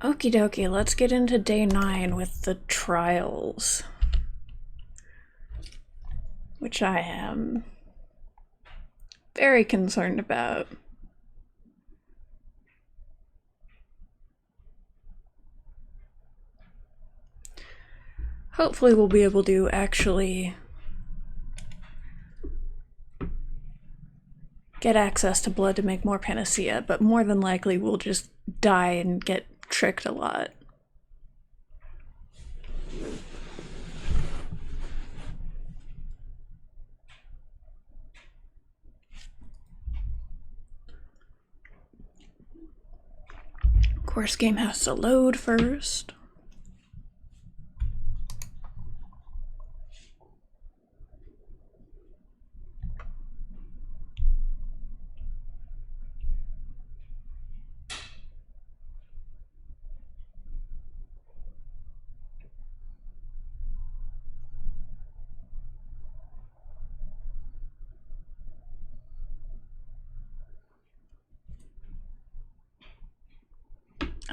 Okie dokie, let's get into day 9 with the trials. Which I am very concerned about. Hopefully we'll be able to actually get access to blood to make more panacea, but more than likely we'll just die and get tricked a lot. Of course, game has to load first.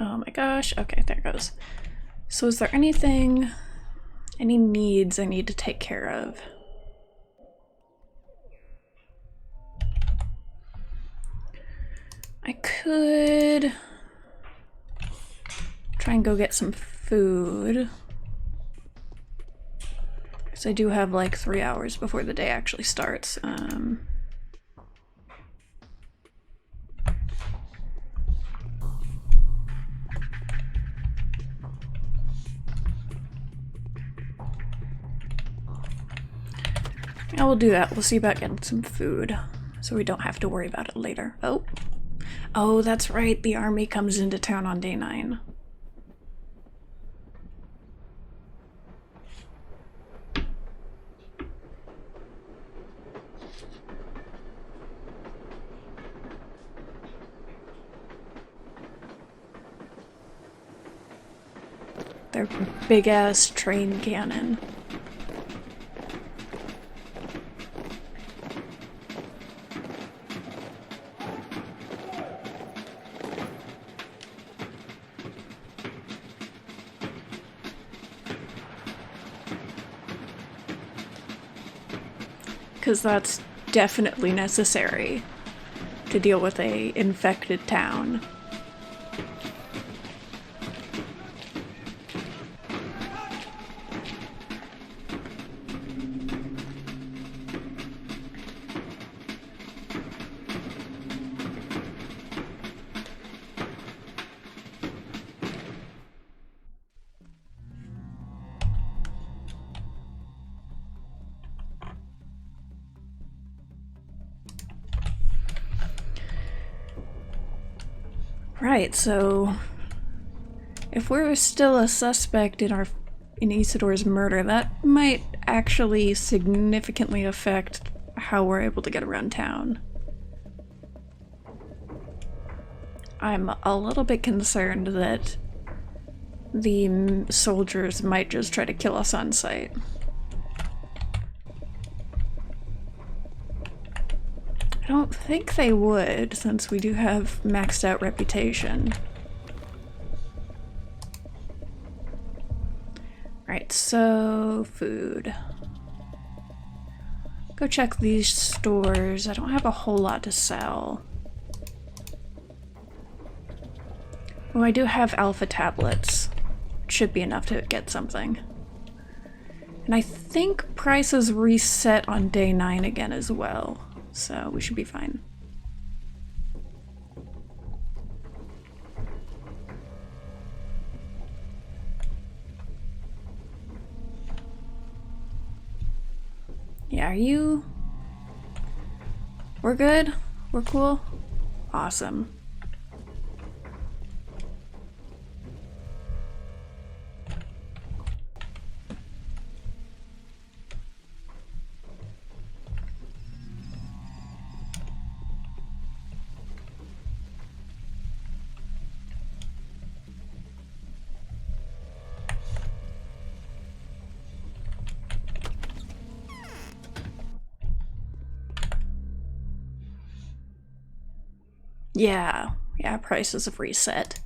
Oh my gosh, okay, there it goes. So is there anything, any needs I need to take care of? I could try and go get some food. Because I do have like 3 hours before the day actually starts. Yeah, we'll do that. We'll see about getting some food so we don't have to worry about it later. Oh, that's right. The army comes into town on day 9. Their big-ass train cannon. Because that's definitely necessary to deal with a infected town. Right, so if we're still a suspect in Isidore's murder, that might actually significantly affect how we're able to get around town. I'm a little bit concerned that the soldiers might just try to kill us on sight. I don't think they would, since we do have maxed out reputation. Right, so food. Go check these stores. I don't have a whole lot to sell. Oh, I do have alpha tablets. Should be enough to get something. And I think prices reset on day 9 again as well. So we should be fine. Yeah, are you... We're good? We're cool? Awesome. Yeah, prices have reset.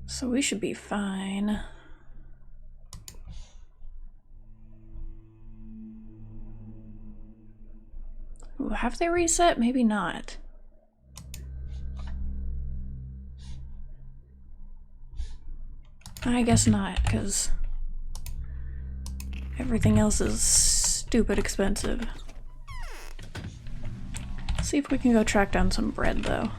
So we should be fine. Ooh, have they reset? Maybe not. I guess not, because everything else is stupid expensive. Let's see if we can go track down some bread, though.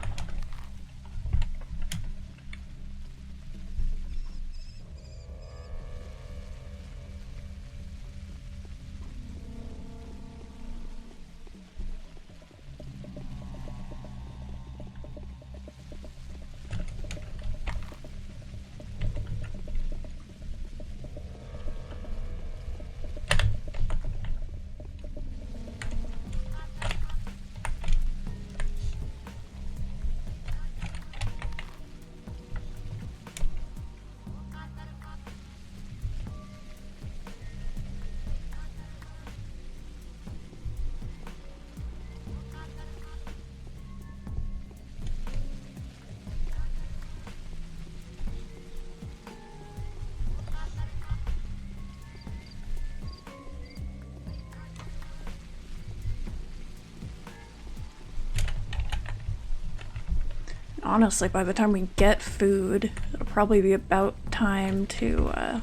Honestly, by the time we get food, it'll probably be about time to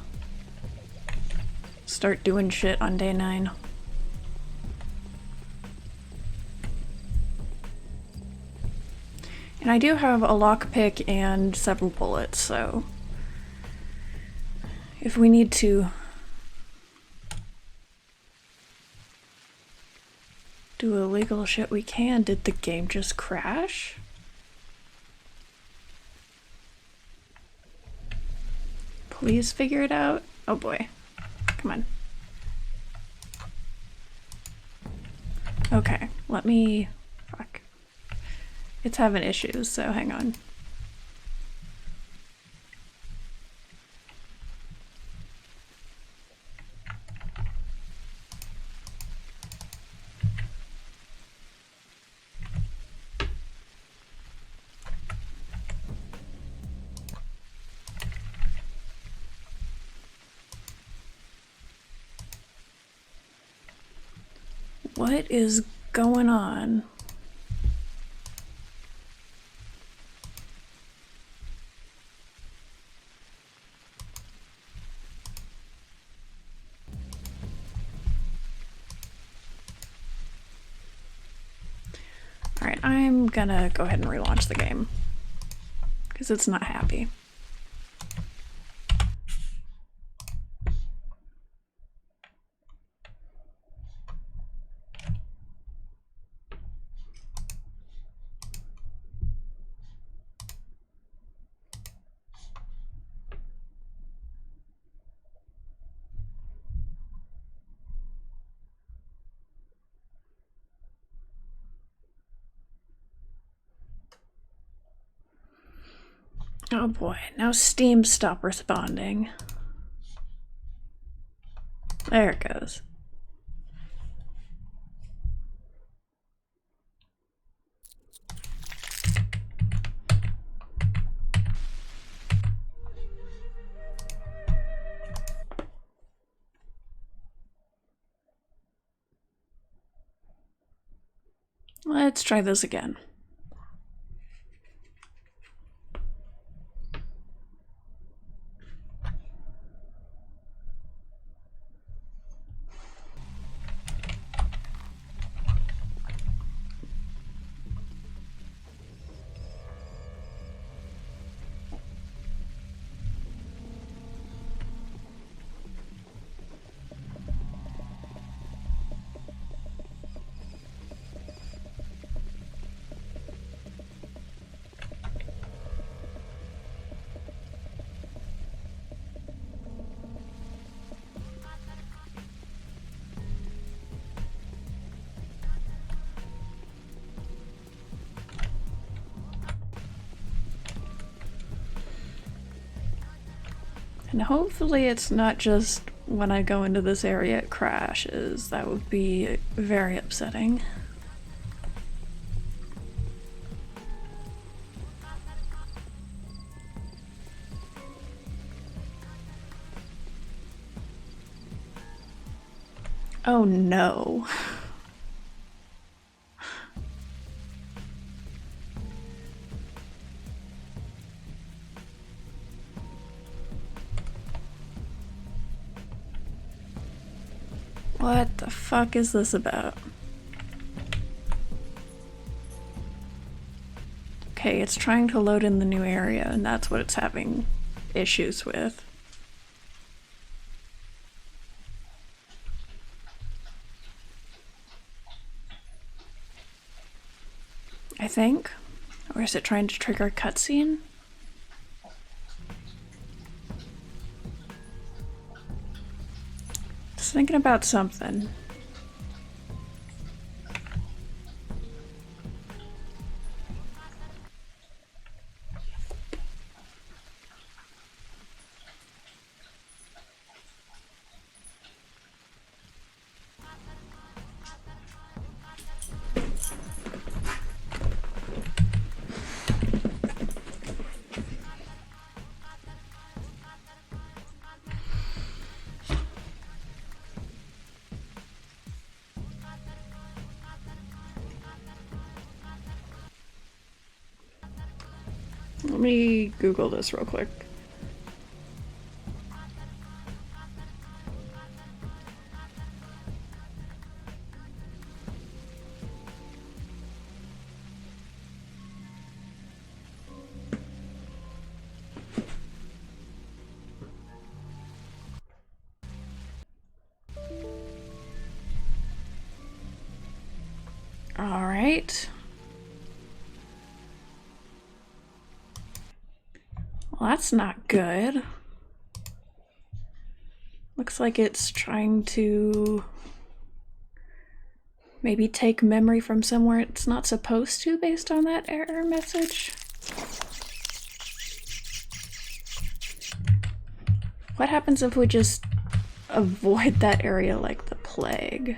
start doing shit on day 9. And I do have a lockpick and several bullets, so if we need to do illegal shit, we can. Did the game just crash? Please figure it out. Oh boy. Come on. Okay, let me... Fuck. It's having issues, so hang on. What is going on? Alright, I'm gonna go ahead and relaunch the game, because it's not happy. Oh boy, now Steam stopped responding. There it goes. Let's try this again. And hopefully it's not just when I go into this area it crashes. That would be very upsetting. Oh no. What the fuck is this about? Okay, it's trying to load in the new area, and that's what it's having issues with. I think? Or is it trying to trigger a cutscene? Just thinking about something. Let me Google this real quick. All right. Well, that's not good. Looks like it's trying to maybe take memory from somewhere it's not supposed to based on that error message. What happens if we just avoid that area like the plague?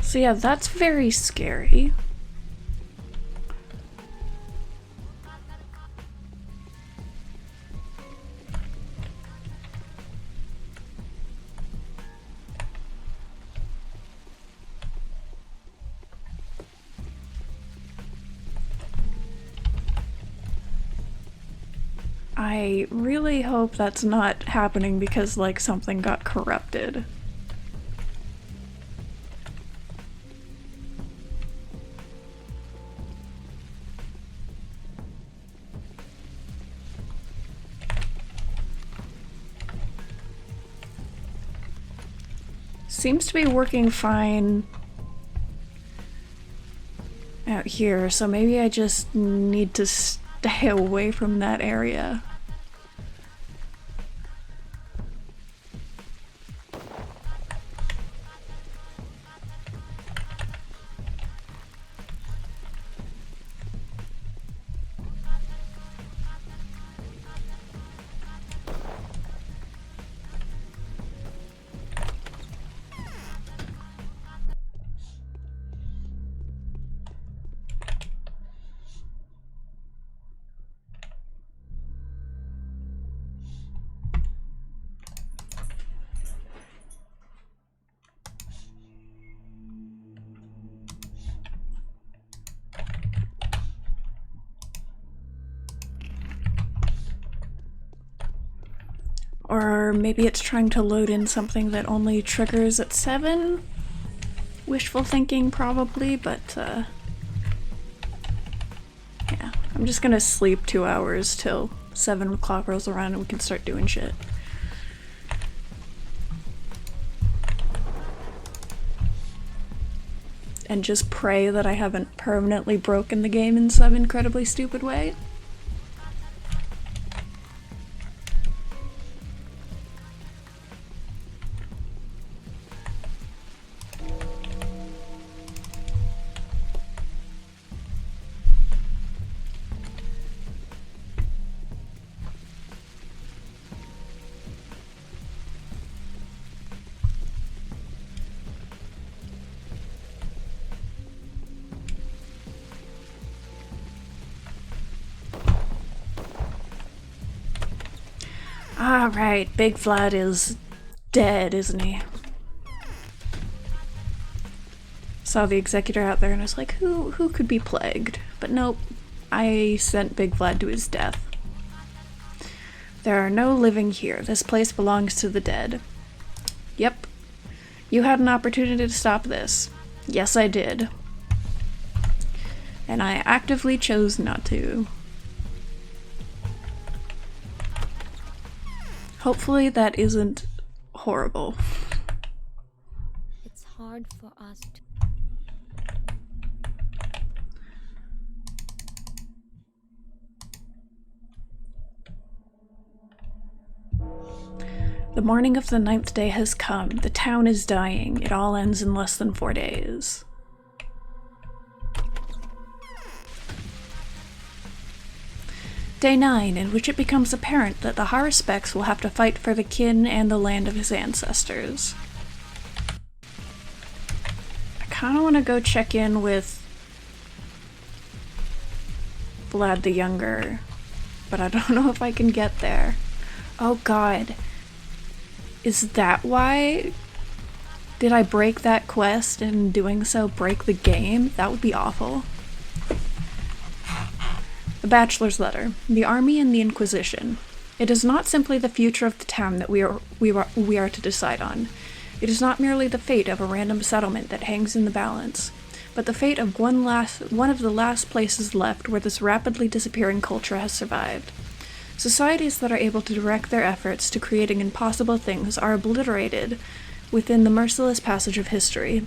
So yeah, that's very scary. I really hope that's not happening because, like, something got corrupted. Seems to be working fine out here, so maybe I just need to stay away from that area. Or maybe it's trying to load in something that only triggers at 7? Wishful thinking, probably, but yeah. I'm just gonna sleep 2 hours till 7 o'clock rolls around and we can start doing shit. And just pray that I haven't permanently broken the game in some incredibly stupid way. Alright, Big Vlad is dead, isn't he? Saw the executor out there and I was like, who could be plagued? But nope, I sent Big Vlad to his death. There are no living here. This place belongs to the dead. Yep. You had an opportunity to stop this. Yes, I did. And I actively chose not to. Hopefully that isn't horrible. It's hard for us to... The morning of the 9th day has come. The town is dying. It all ends in less than 4 days. Day 9, in which it becomes apparent that the Haruspex will have to fight for the kin and the land of his ancestors. I kind of want to go check in with Vlad the Younger, but I don't know if I can get there. Oh god. Is that why? Did I break that quest and in doing so break the game? That would be awful. The Bachelor's Letter. The Army and the Inquisition. It is not simply the future of the town that we are to decide on. It is not merely the fate of a random settlement that hangs in the balance, but the fate of one of the last places left where this rapidly disappearing culture has survived. Societies that are able to direct their efforts to creating impossible things are obliterated within the merciless passage of history.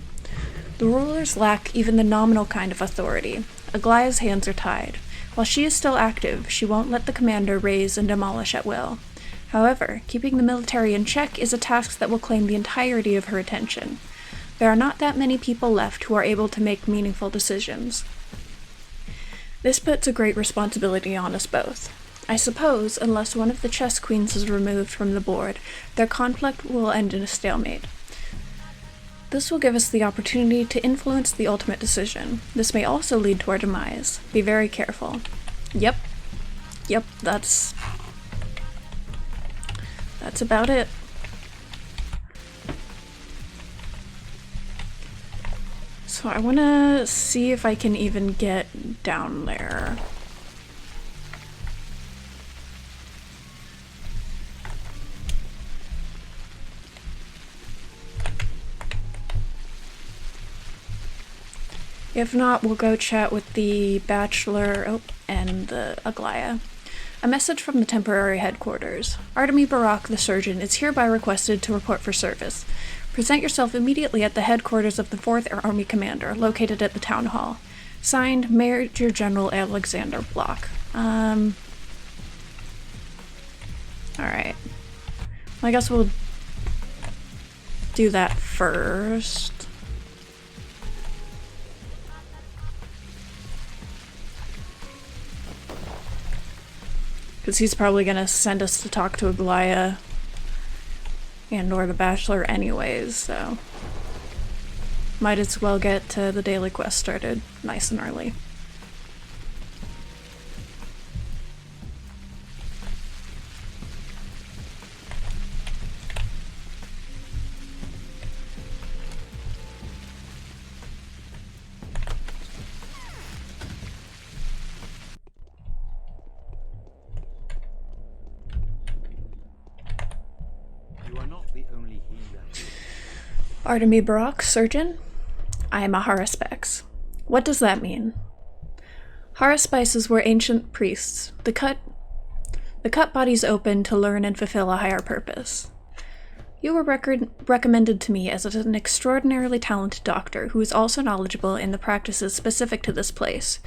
The rulers lack even the nominal kind of authority. Aglaya's hands are tied. While she is still active, she won't let the commander raise and demolish at will. However, keeping the military in check is a task that will claim the entirety of her attention. There are not that many people left who are able to make meaningful decisions. This puts a great responsibility on us both. I suppose, unless one of the chess queens is removed from the board, their conflict will end in a stalemate. This will give us the opportunity to influence the ultimate decision. This may also lead to our demise. Be very careful. Yep, that's about it. So I want to see if I can even get down there. If not, we'll go chat with the Bachelor and the Aglaya. A message from the temporary headquarters. Artemy Barak, the surgeon, is hereby requested to report for service. Present yourself immediately at the headquarters of the 4th Army Commander, located at the Town Hall. Signed, Major General Alexander Block. Alright. I guess we'll do that first. Because he's probably going to send us to talk to Aglaya and or the Bachelor anyways, so might as well get the daily quest started nice and early. Artemy Barak, surgeon. I am a Haruspex. What does that mean? Haruspeces were ancient priests. The cut bodies open to learn and fulfill a higher purpose. You were recommended to me as an extraordinarily talented doctor who is also knowledgeable in the practices specific to this place.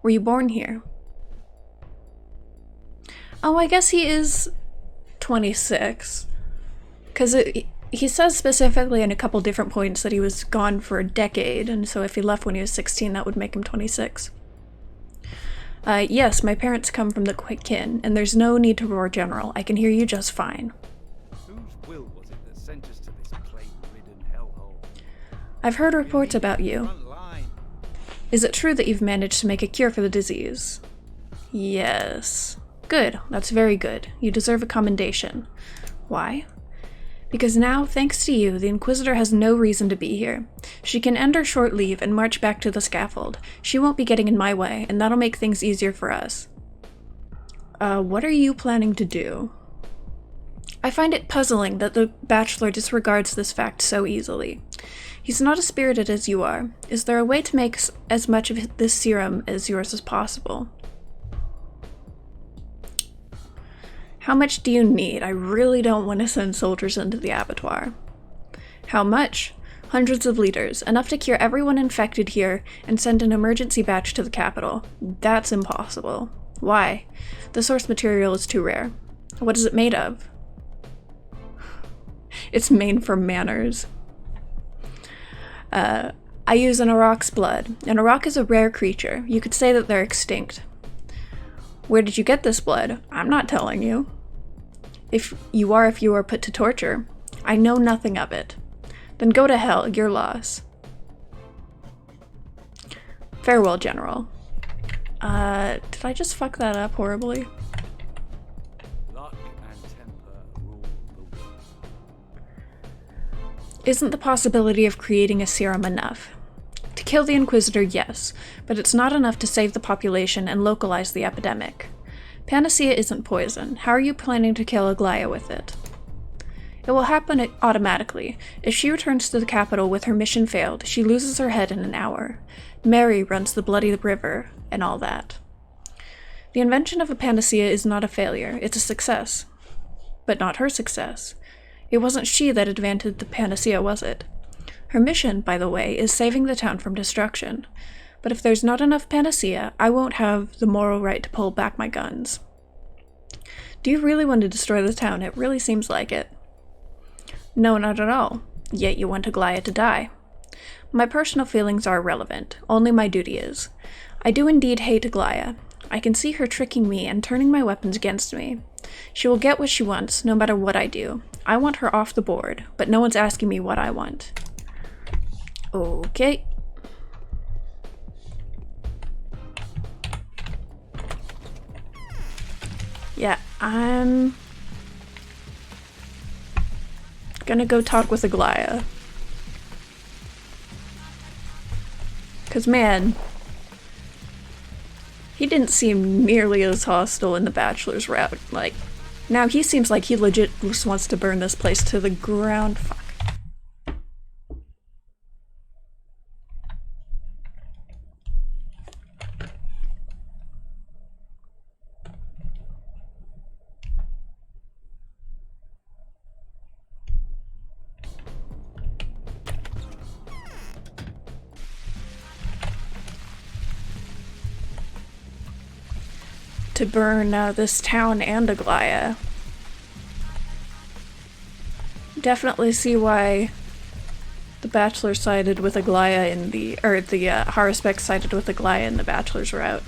Were you born here? Oh, I guess he is 26. Because he says specifically in a couple different points that he was gone for a decade, and so if he left when he was 16, that would make him 26. Yes, my parents come from the kin, and there's no need to roar, General. I can hear you just fine. Whose will was it that sent us to this plague-ridden hellhole? I've heard reports about you. Is it true that you've managed to make a cure for the disease? Yes. Good, that's very good. You deserve a commendation. Why? Because now, thanks to you, the Inquisitor has no reason to be here. She can end her short leave and march back to the scaffold. She won't be getting in my way, and that'll make things easier for us. What are you planning to do? I find it puzzling that the Bachelor disregards this fact so easily. He's not as spirited as you are. Is there a way to make as much of this serum as yours as possible? How much do you need? I really don't want to send soldiers into the abattoir. How much? Hundreds of liters, enough to cure everyone infected here and send an emergency batch to the capital. That's impossible. Why? The source material is too rare. What is it made of? It's made from manners. I use an Auroch's blood. An Auroch is a rare creature. You could say that they're extinct. Where did you get this blood? I'm not telling you. If you are put to torture. I know nothing of it. Then go to hell, your loss. Farewell, General. Did I just fuck that up horribly? Luck and temper rule the world. Isn't the possibility of creating a serum enough? To kill the Inquisitor, yes, but it's not enough to save the population and localize the epidemic. Panacea isn't poison. How are you planning to kill Aglaia with it? It will happen automatically. If she returns to the capital with her mission failed, she loses her head in an hour. Mary runs the bloody river, and all that. The invention of a panacea is not a failure, it's a success. But not her success. It wasn't she that invented the panacea, was it? Her mission, by the way, is saving the town from destruction. But if there's not enough panacea, I won't have the moral right to pull back my guns. Do you really want to destroy the town? It really seems like it. No, not at all. Yet you want Aglaia to die. My personal feelings are irrelevant. Only my duty is. I do indeed hate Aglaia. I can see her tricking me and turning my weapons against me. She will get what she wants, no matter what I do. I want her off the board, but no one's asking me what I want. Okay. Yeah, I'm gonna go talk with Aglaia. 'Cause man, he didn't seem nearly as hostile in the Bachelor's route. Like, now he seems like he legit just wants to burn this place to the ground. Fuck. To burn this town and Aglaia. Definitely see why the Bachelor sided with Aglaia in the Haruspex sided with Aglaia in the Bachelor's route.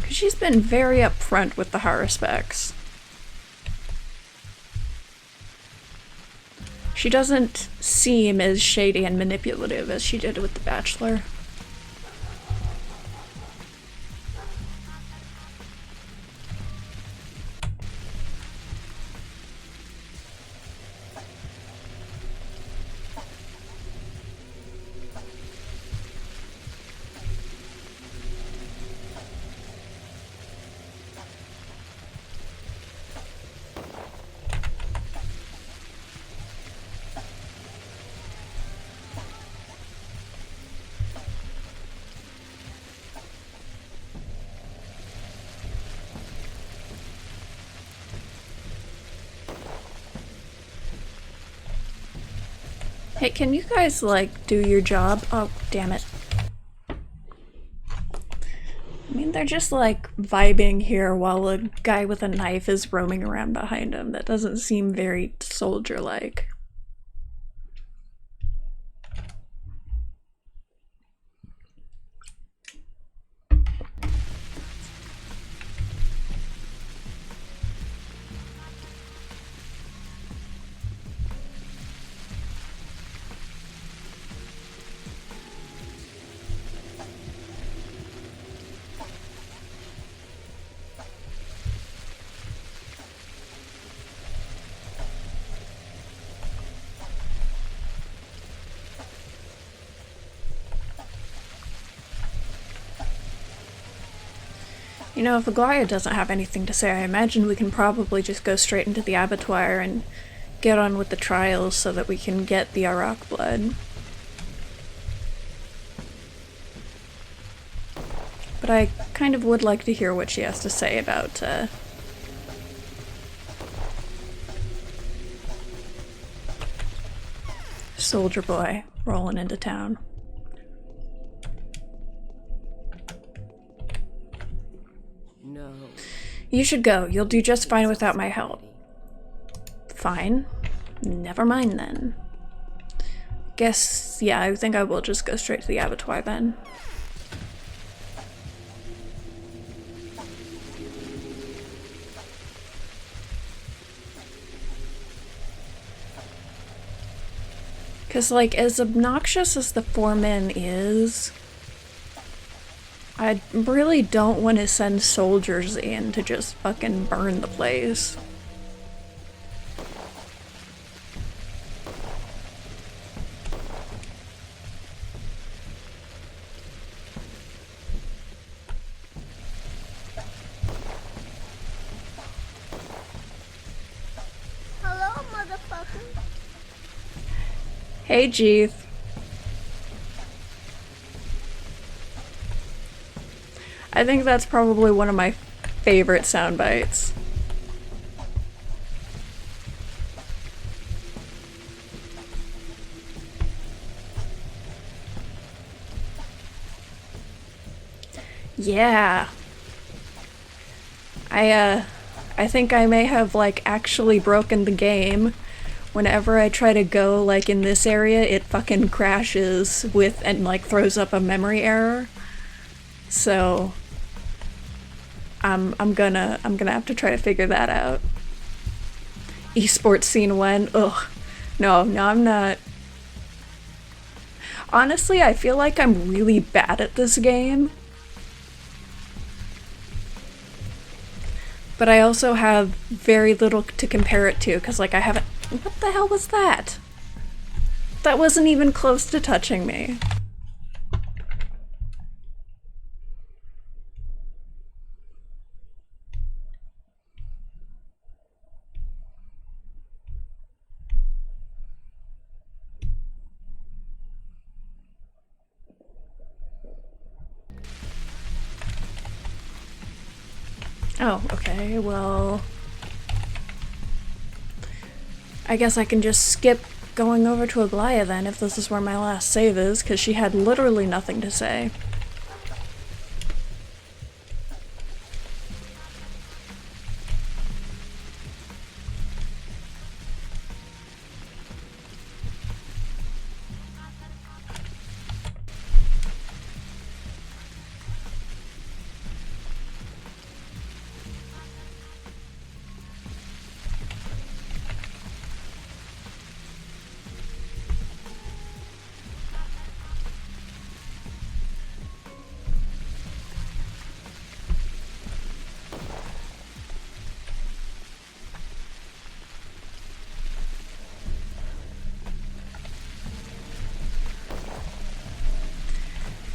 She's been very upfront with the Haruspex. She doesn't seem as shady and manipulative as she did with the Bachelor. Hey, can you guys, like, do your job? Oh, damn it. I mean, they're just, like, vibing here while a guy with a knife is roaming around behind him. That doesn't seem very soldier-like. You know, if Aglaya doesn't have anything to say, I imagine we can probably just go straight into the abattoir and get on with the trials so that we can get the Arak blood. But I kind of would like to hear what she has to say about, Soldier Boy rolling into town. No. You should go. You'll do just fine without my help. Fine. Never mind then. Guess, yeah, I think I will just go straight to the abattoir then. Because, like, as obnoxious as the foreman is, I really don't want to send soldiers in to just fucking burn the place. Hello, motherfucker. Hey, Jeeth. I think that's probably one of my favorite sound bites. Yeah. I think I may have, like, actually broken the game. Whenever I try to go, like, in this area, it fucking crashes with and, like, throws up a memory error. So I'm gonna have to try to figure that out. Esports scene 1. Ugh. No, I'm not. Honestly, I feel like I'm really bad at this game. But I also have very little to compare it to, because, like, I haven't... What the hell was that? That wasn't even close to touching me. Oh, okay, well... I guess I can just skip going over to Aglaya then, if this is where my last save is, because she had literally nothing to say.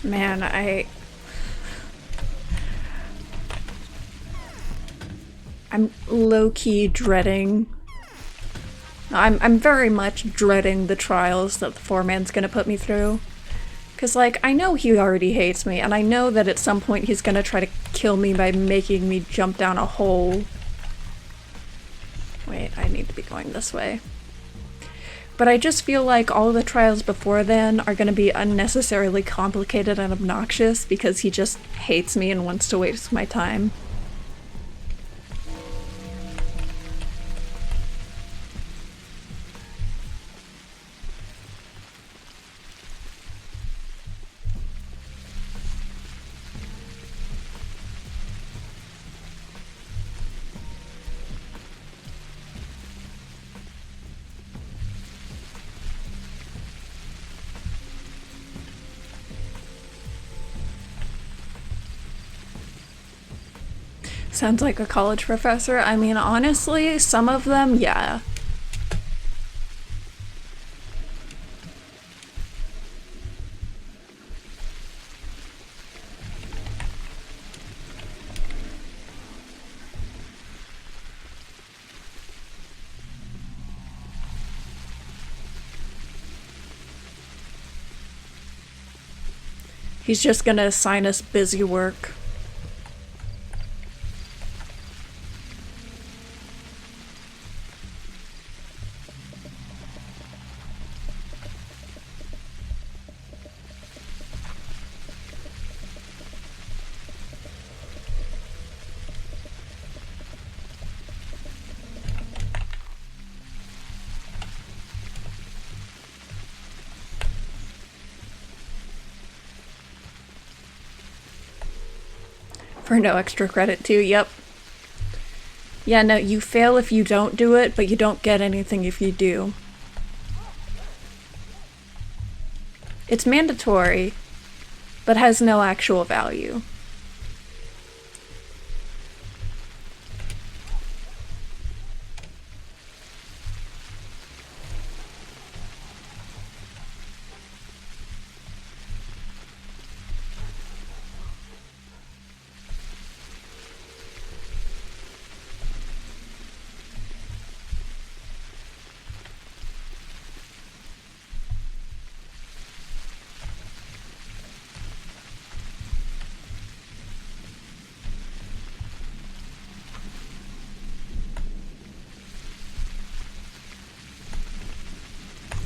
Man, I'm low-key dreading... I'm very much dreading the trials that the foreman's gonna put me through. Cause, like, I know he already hates me, and I know that at some point he's gonna try to kill me by making me jump down a hole. Wait, I need to be going this way. But I just feel like all the trials before then are gonna be unnecessarily complicated and obnoxious because he just hates me and wants to waste my time. Sounds like a college professor. I mean, honestly, some of them, yeah. He's just gonna assign us busy work. For no extra credit too, yep. Yeah, no, you fail if you don't do it, but you don't get anything if you do. It's mandatory, but has no actual value.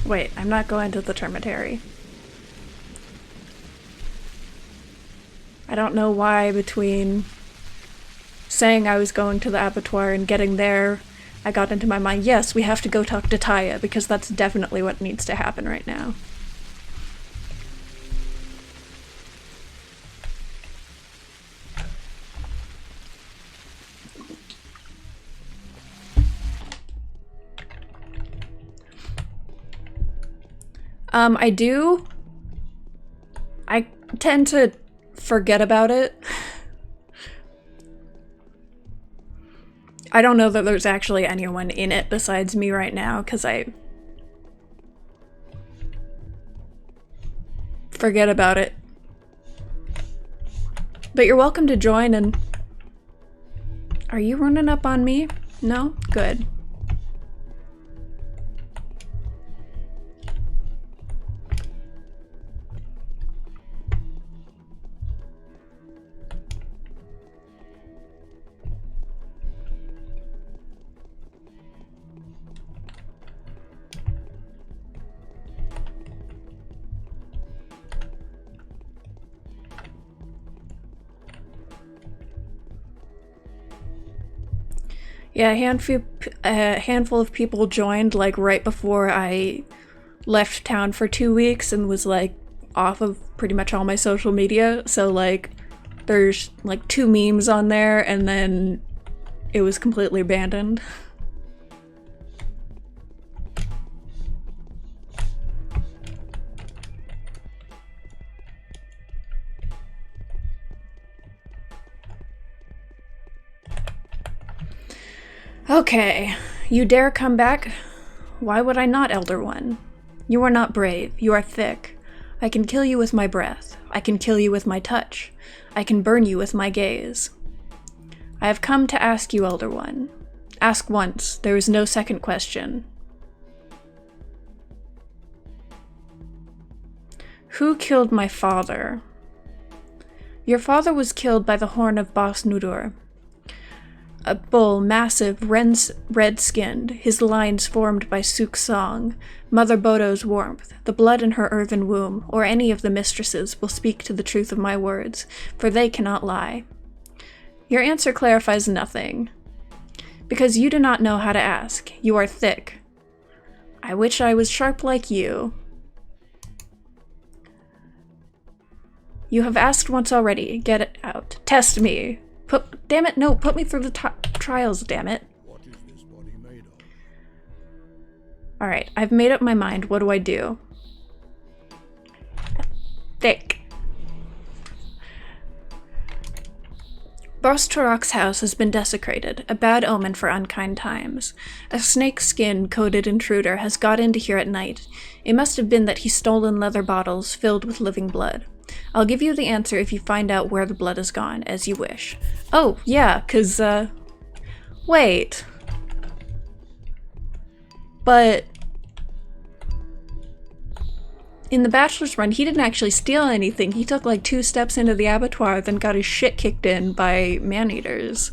Wait, I'm not going to the termitary. I don't know why between saying I was going to the abattoir and getting there, I got into my mind, yes, we have to go talk to Taya, because that's definitely what needs to happen right now. I do. I tend to forget about it. I don't know that there's actually anyone in it besides me right now, because I forget about it. But you're welcome to join and... Are you running up on me? No? Good. Yeah, a handful of people joined, like, right before I left town for 2 weeks and was, like, off of pretty much all my social media. So, like, there's, like, 2 memes on there, and then it was completely abandoned. Okay, you dare come back? Why would I not, Elder One? You are not brave, you are thick. I can kill you with my breath. I can kill you with my touch. I can burn you with my gaze. I have come to ask you, Elder One. Ask once, there is no second question. Who killed my father? Your father was killed by the horn of Bos Nudur. A bull, massive, red-skinned, his lines formed by Sook's song, Mother Bodo's warmth, the blood in her earthen womb, or any of the mistresses will speak to the truth of my words, for they cannot lie. Your answer clarifies nothing. Because you do not know how to ask. You are thick. I wish I was sharp like you. You have asked once already. Get it out. Test me. Damn it, no, put me through the trials, damn it. What is this body made of? Alright, I've made up my mind. What do I do? Thick. Bos Turok's house has been desecrated, a bad omen for unkind times. A snake skin-coated intruder has got into here at night. It must have been that he's stolen leather bottles filled with living blood. I'll give you the answer if you find out where the blood has gone, as you wish. Oh, yeah, 'cause, wait. But... in the Bachelor's run, he didn't actually steal anything. He took like 2 steps into the abattoir, then got his shit kicked in by man-eaters.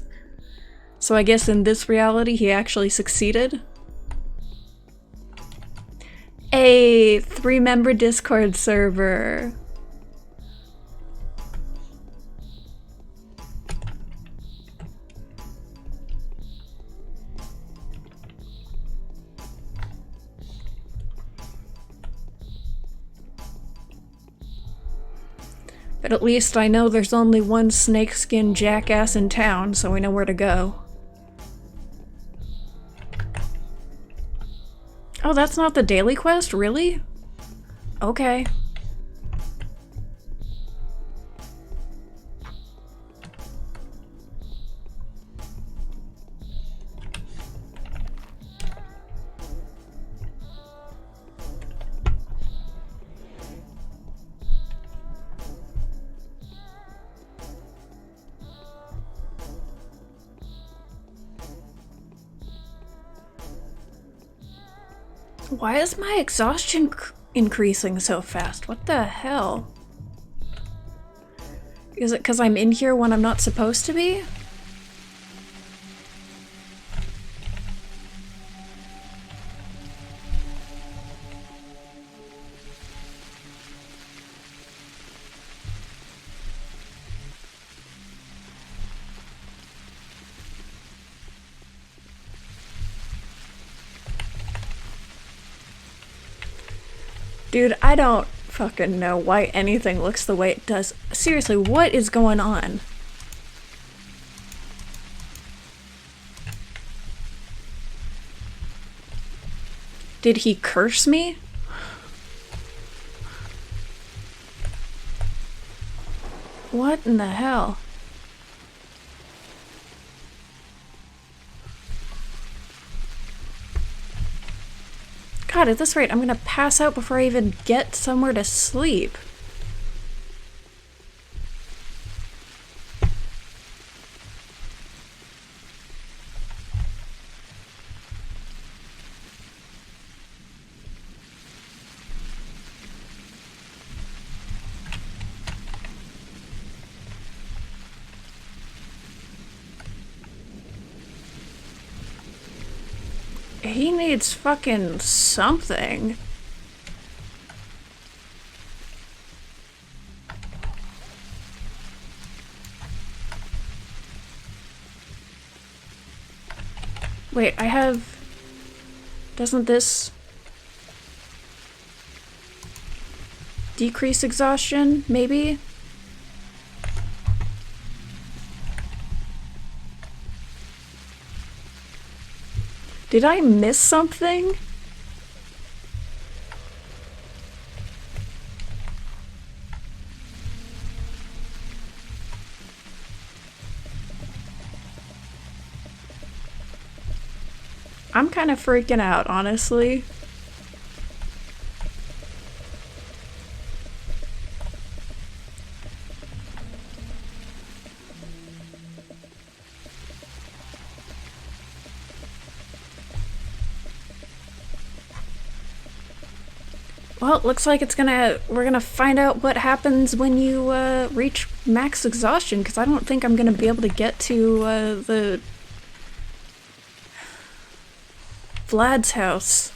So I guess in this reality, he actually succeeded. A 3-member Discord server. But at least I know there's only one snakeskin jackass in town, so we know where to go. Oh, that's not the daily quest? Really? Okay. Why is my exhaustion increasing so fast? What the hell? Is it because I'm in here when I'm not supposed to be? Dude, I don't fucking know why anything looks the way it does. Seriously, what is going on? Did he curse me? What in the hell? God, at this rate, I'm gonna pass out before I even get somewhere to sleep. He needs fucking something. Wait, I have... Doesn't this... decrease exhaustion, maybe? Did I miss something? I'm kind of freaking out, honestly. Well, it looks like we're gonna find out what happens when you reach max exhaustion, because I don't think I'm gonna be able to get to the Vlad's house.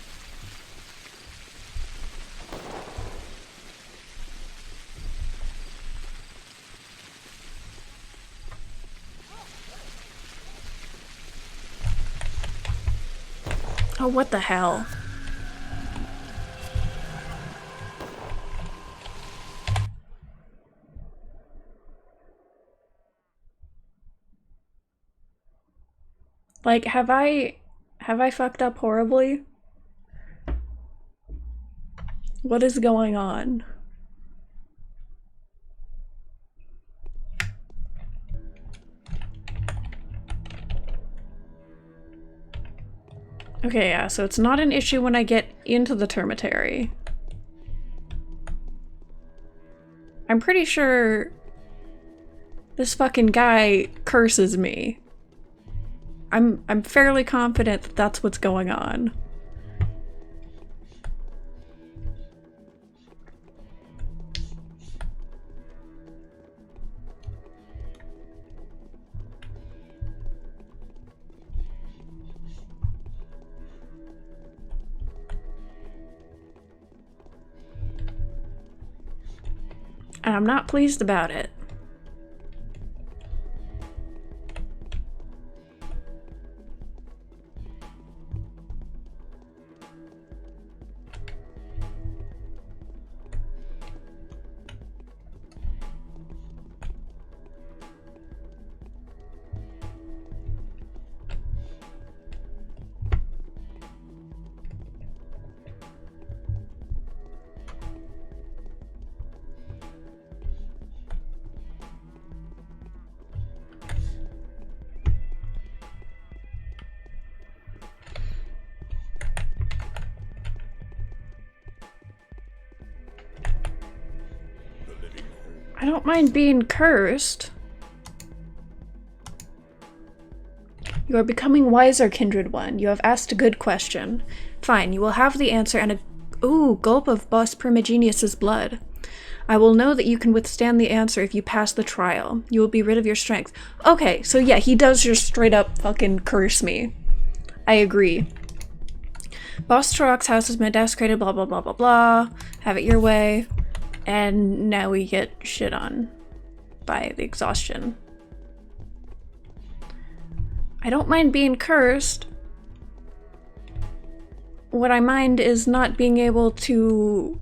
Oh, what the hell? Like, have I fucked up horribly? What is going on? Okay, yeah, so it's not an issue when I get into the termitary. I'm pretty sure this fucking guy curses me. I'm fairly confident that that's what's going on. And I'm not pleased about it. I don't mind being cursed. You are becoming wiser, kindred one. You have asked a good question. Fine, you will have the answer and a gulp of Boss Primigenius's blood. I will know that you can withstand the answer if you pass the trial. You will be rid of your strength. Okay, so yeah, he does just straight up fucking curse me. I agree. Boss Turok's house has been desecrated, blah blah blah blah blah. Have it your way. And now we get shit on by the exhaustion. I don't mind being cursed. What I mind is not being able to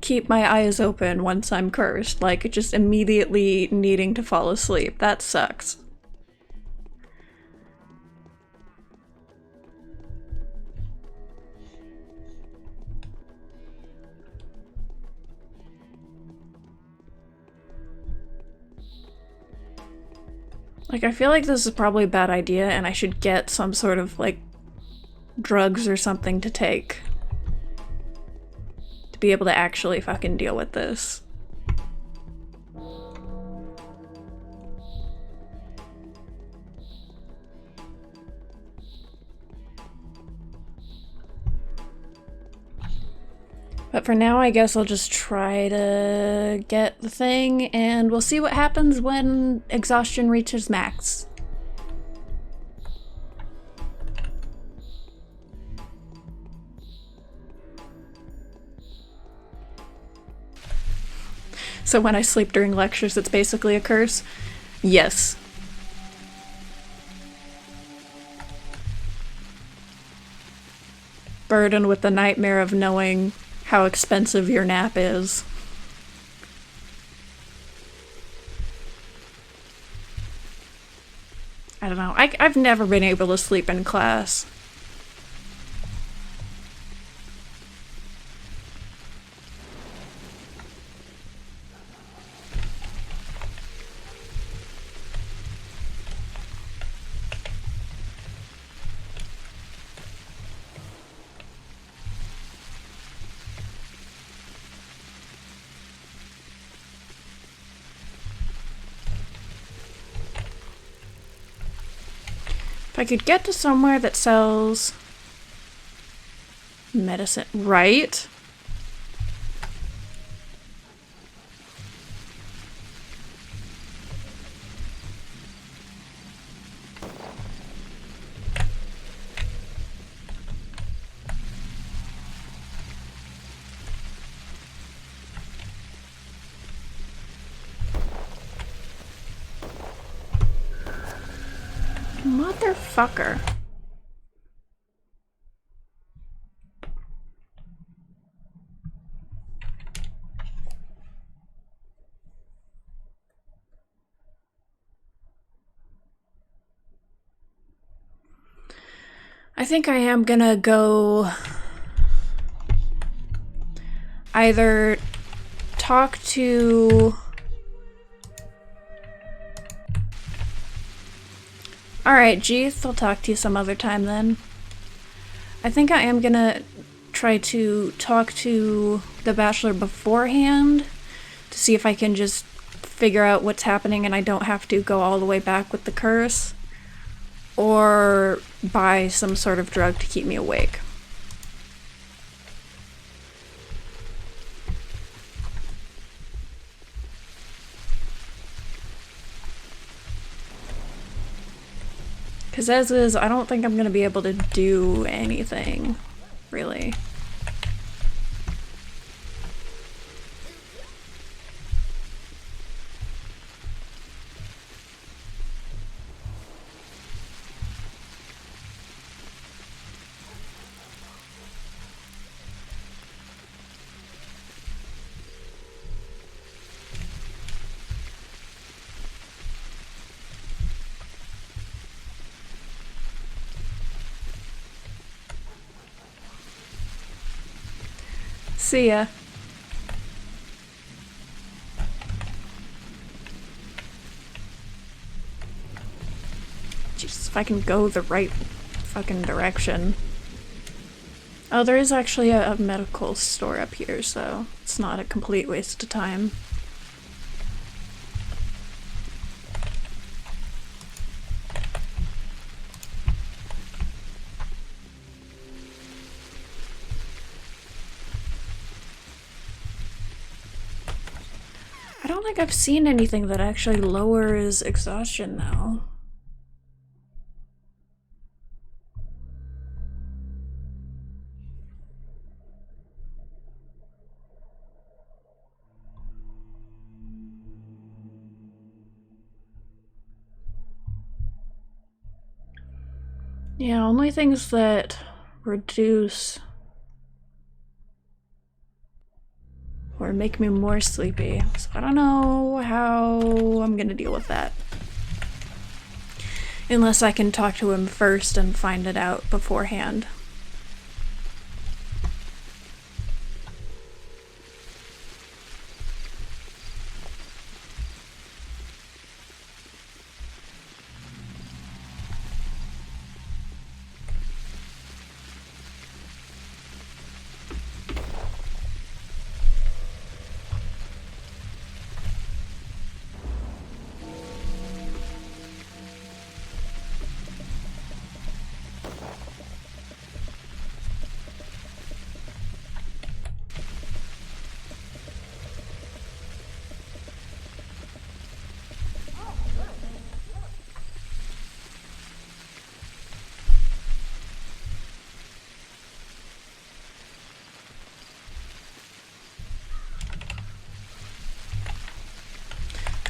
keep my eyes open once I'm cursed. Like, just immediately needing to fall asleep. That sucks. Like, I feel like this is probably a bad idea and I should get some sort of, like, drugs or something to take. To be able to actually fucking deal with this. But for now, I guess I'll just try to get the thing, and we'll see what happens when exhaustion reaches max. So when I sleep during lectures, it's basically a curse? Yes. Burdened with the nightmare of knowing how expensive your nap is. I don't know. I've never been able to sleep in class. If I could get to somewhere that sells medicine, right? Motherfucker. I think I am gonna go either talk to... Alright, Jeeth, I'll talk to you some other time then. I think I am gonna try to talk to the Bachelor beforehand to see if I can just figure out what's happening and I don't have to go all the way back with the curse. Or buy some sort of drug to keep me awake. Because as is, I don't think I'm going to be able to do anything, really. See ya. Jesus, if I can go the right fucking direction. Oh, there is actually a medical store up here, so it's not a complete waste of time. I don't think I've seen anything that actually lowers exhaustion now. Yeah, only things that reduce or make me more sleepy. So I don't know how I'm gonna deal with that. Unless I can talk to him first and find it out beforehand.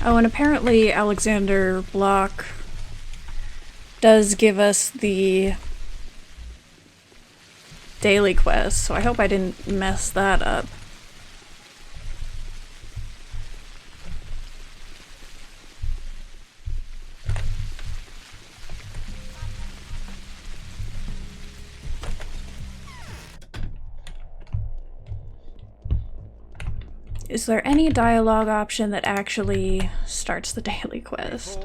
Oh, and apparently Alexander Block does give us the daily quest, so I hope I didn't mess that up. Is there any dialogue option that actually starts the daily quest?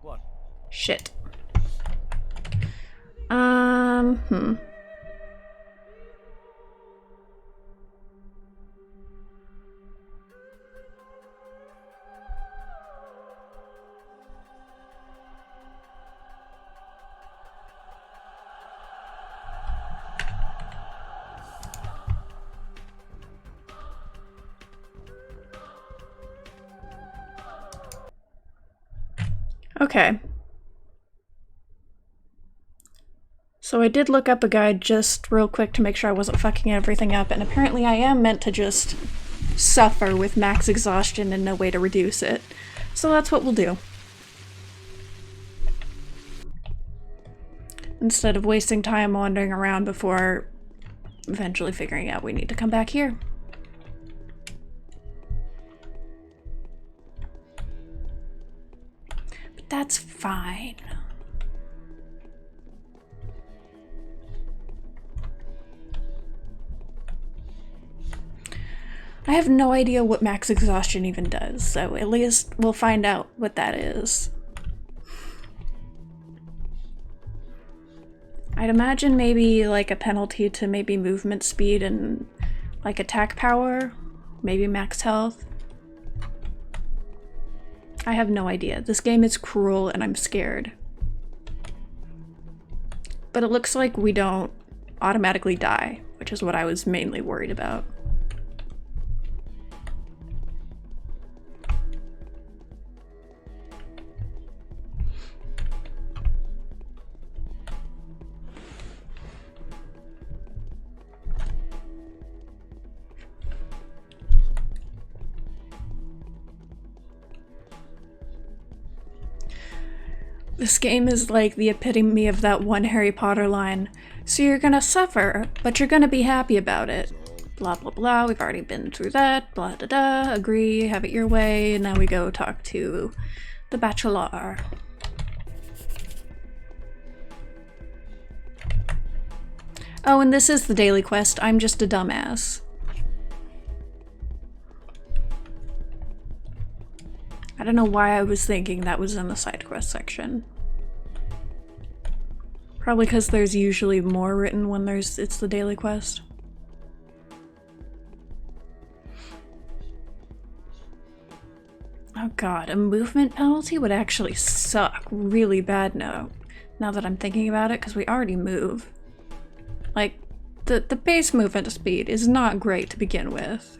What? Shit. Okay. So I did look up a guide just real quick to make sure I wasn't fucking everything up, and apparently I am meant to just suffer with max exhaustion and no way to reduce it. So that's what we'll do. Instead of wasting time wandering around before eventually figuring out we need to come back here. But that's fine. I have no idea what max exhaustion even does, so at least we'll find out what that is. I'd imagine maybe like a penalty to maybe movement speed and like attack power, maybe max health. I have no idea. This game is cruel and I'm scared. But it looks like we don't automatically die, which is what I was mainly worried about. This game is like the epitome of that one Harry Potter line. So you're gonna suffer, but you're gonna be happy about it. Blah blah blah, we've already been through that, blah da da, agree, have it your way, and now we go talk to the Bachelor. Oh, and this is the daily quest. I'm just a dumbass. I don't know why I was thinking that was in the side quest section. Probably because there's usually more written when it's the daily quest. Oh god, a movement penalty would actually suck really bad now that I'm thinking about it, because we already move. Like, the base movement speed is not great to begin with.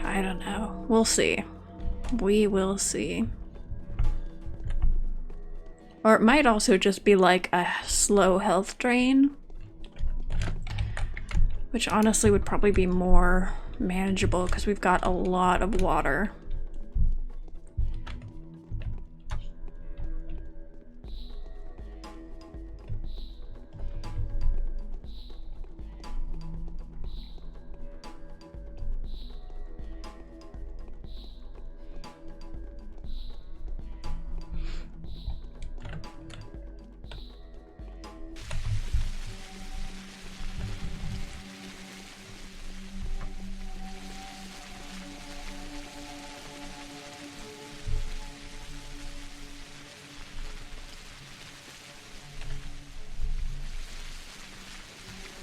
I don't know. We'll see. We will see. Or it might also just be like a slow health drain, which honestly would probably be more manageable because we've got a lot of water.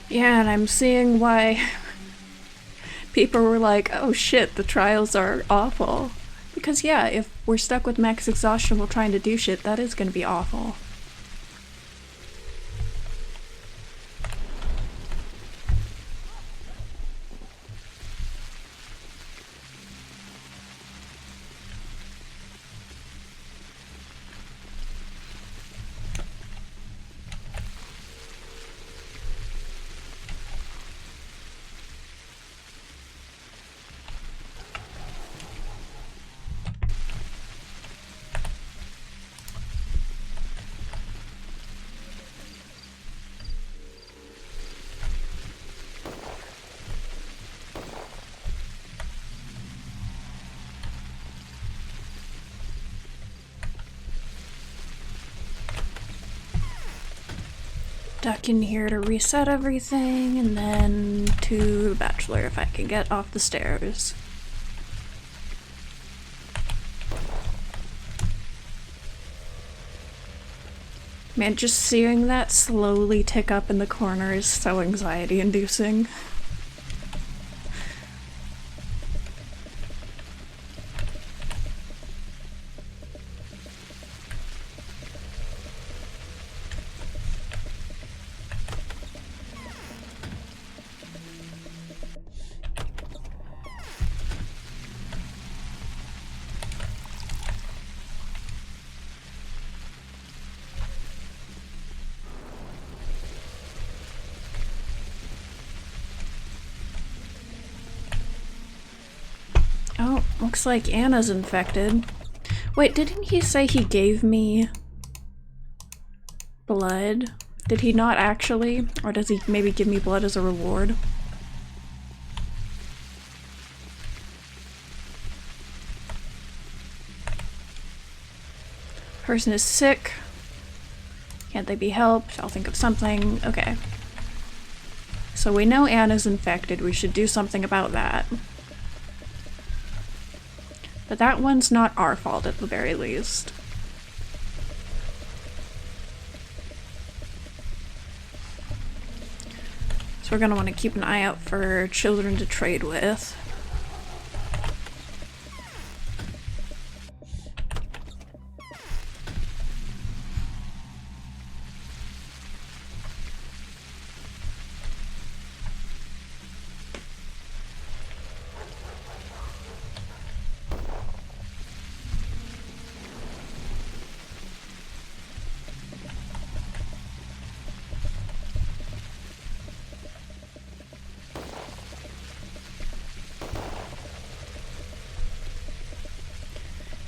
Yeah, and I'm seeing why people were like, oh shit, the trials are awful. Because yeah, if we're stuck with max exhaustion while trying to do shit, that is gonna be awful. Duck in here to reset everything, and then to the Bachelor if I can get off the stairs. Man, just seeing that slowly tick up in the corner is so anxiety-inducing. Oh, looks like Anna's infected. Wait, didn't he say he gave me blood? Did he not actually? Or does he maybe give me blood as a reward? Person is sick. Can't they be helped? I'll think of something. Okay. So we know Anna's infected. We should do something about that. But that one's not our fault at the very least. So we're gonna want to keep an eye out for children to trade with.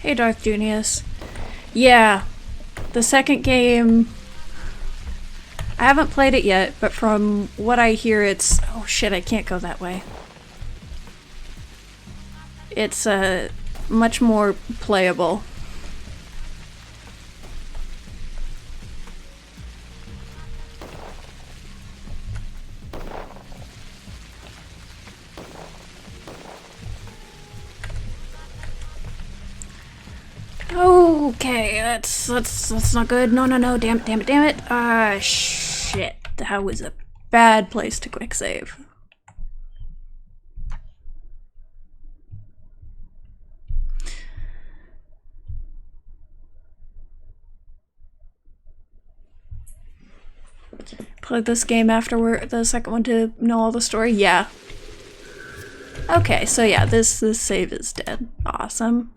Hey Darth Junius. Yeah, the second game, I haven't played it yet, but from what I hear it's... Oh shit, I can't go that way. It's much more playable. Okay, that's not good. No, no, no, damn it, damn it, damn it. Ah, shit. That was a bad place to quick save. Play this game after the second one to know all the story? Yeah. Okay, so yeah, this save is dead. Awesome.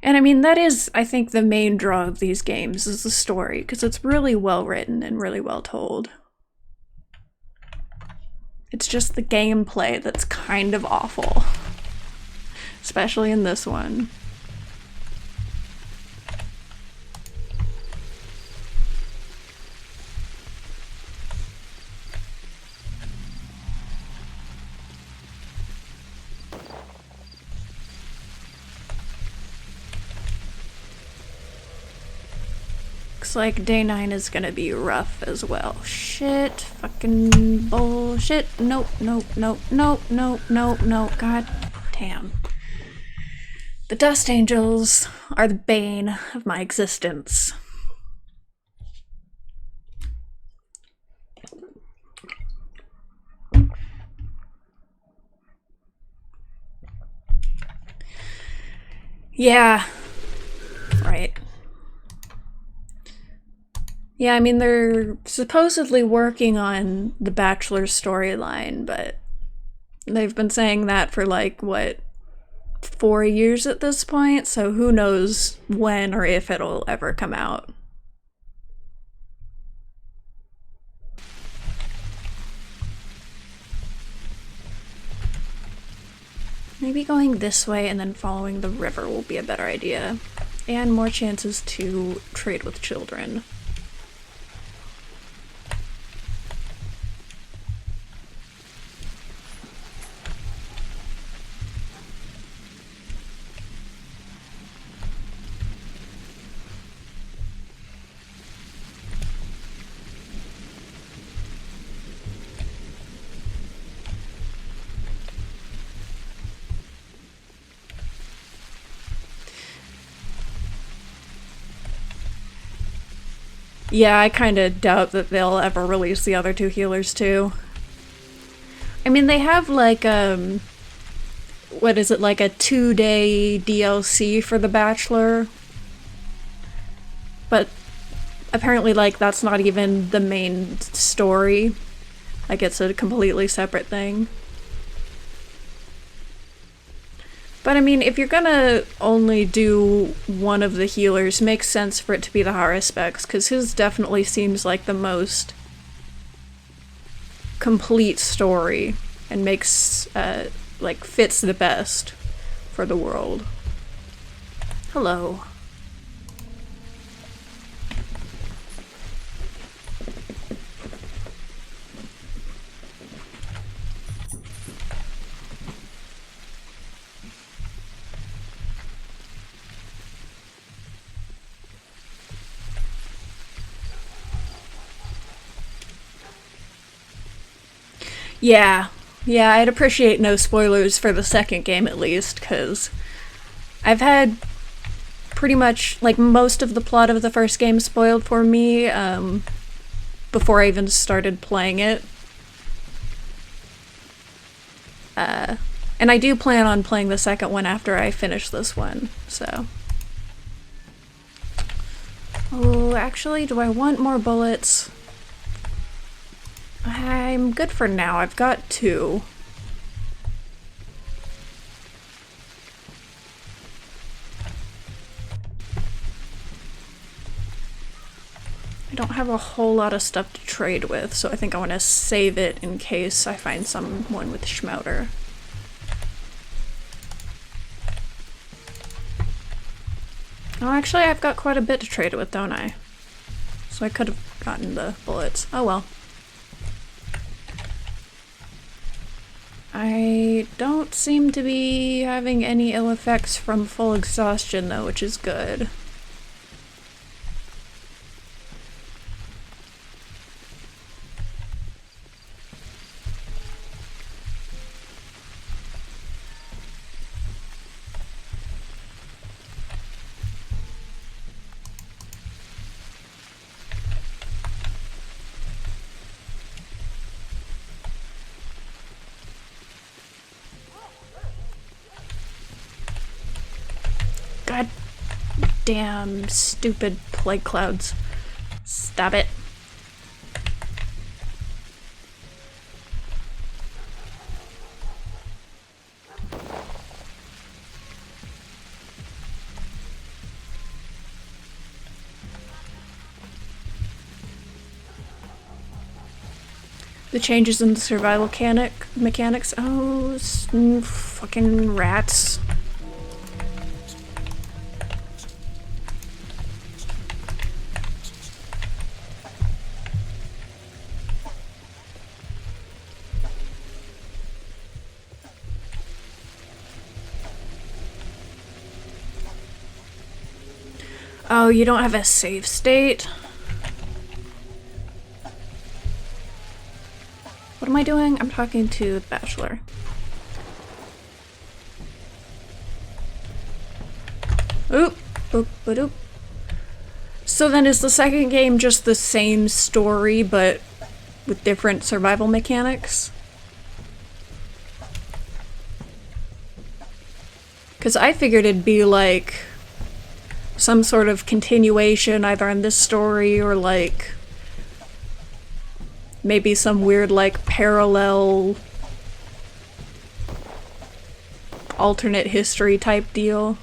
And I mean, that is, I think, the main draw of these games is the story, because it's really well written and really well told. It's just the gameplay that's kind of awful. Especially in this one. Looks like day 9 is gonna be rough as well. Shit. Fucking bullshit. Nope, nope, nope, nope, nope, nope, nope. God damn. The Dust Angels are the bane of my existence. Yeah. Right. Yeah, I mean, they're supposedly working on the Bachelor storyline, but they've been saying that for like, what, 4 years at this point? So who knows when or if it'll ever come out. Maybe going this way and then following the river will be a better idea. And more chances to trade with children. Yeah, I kind of doubt that they'll ever release the other 2 healers too. I mean, they have like, what is it, like a 2-day DLC for The Bachelor? But apparently, like, that's not even the main story. Like, it's a completely separate thing. But I mean, if you're gonna only do one of the healers, makes sense for it to be the Haruspex, because his definitely seems like the most complete story and makes, like, fits the best for the world. Hello. Yeah. Yeah, I'd appreciate no spoilers for the second game at least, because I've had pretty much, like, most of the plot of the first game spoiled for me, before I even started playing it. And I do plan on playing the second one after I finish this one, so. Oh, actually, do I want more bullets? I'm good for now. I've got 2. I don't have a whole lot of stuff to trade with, so I think I want to save it in case I find someone with Schmouter. Oh, actually, I've got quite a bit to trade with, don't I? So I could have gotten the bullets. Oh well. I don't seem to be having any ill effects from full exhaustion though, which is good. God damn stupid plague clouds. Stop it. The changes in the survival mechanics. Oh, fucking rats. Oh, you don't have a save state? What am I doing? I'm talking to the Bachelor. Oop, boop, ba-doop. So then is the second game just the same story, but with different survival mechanics? Because I figured it'd be like some sort of continuation either on this story or like maybe some weird like parallel alternate history type deal.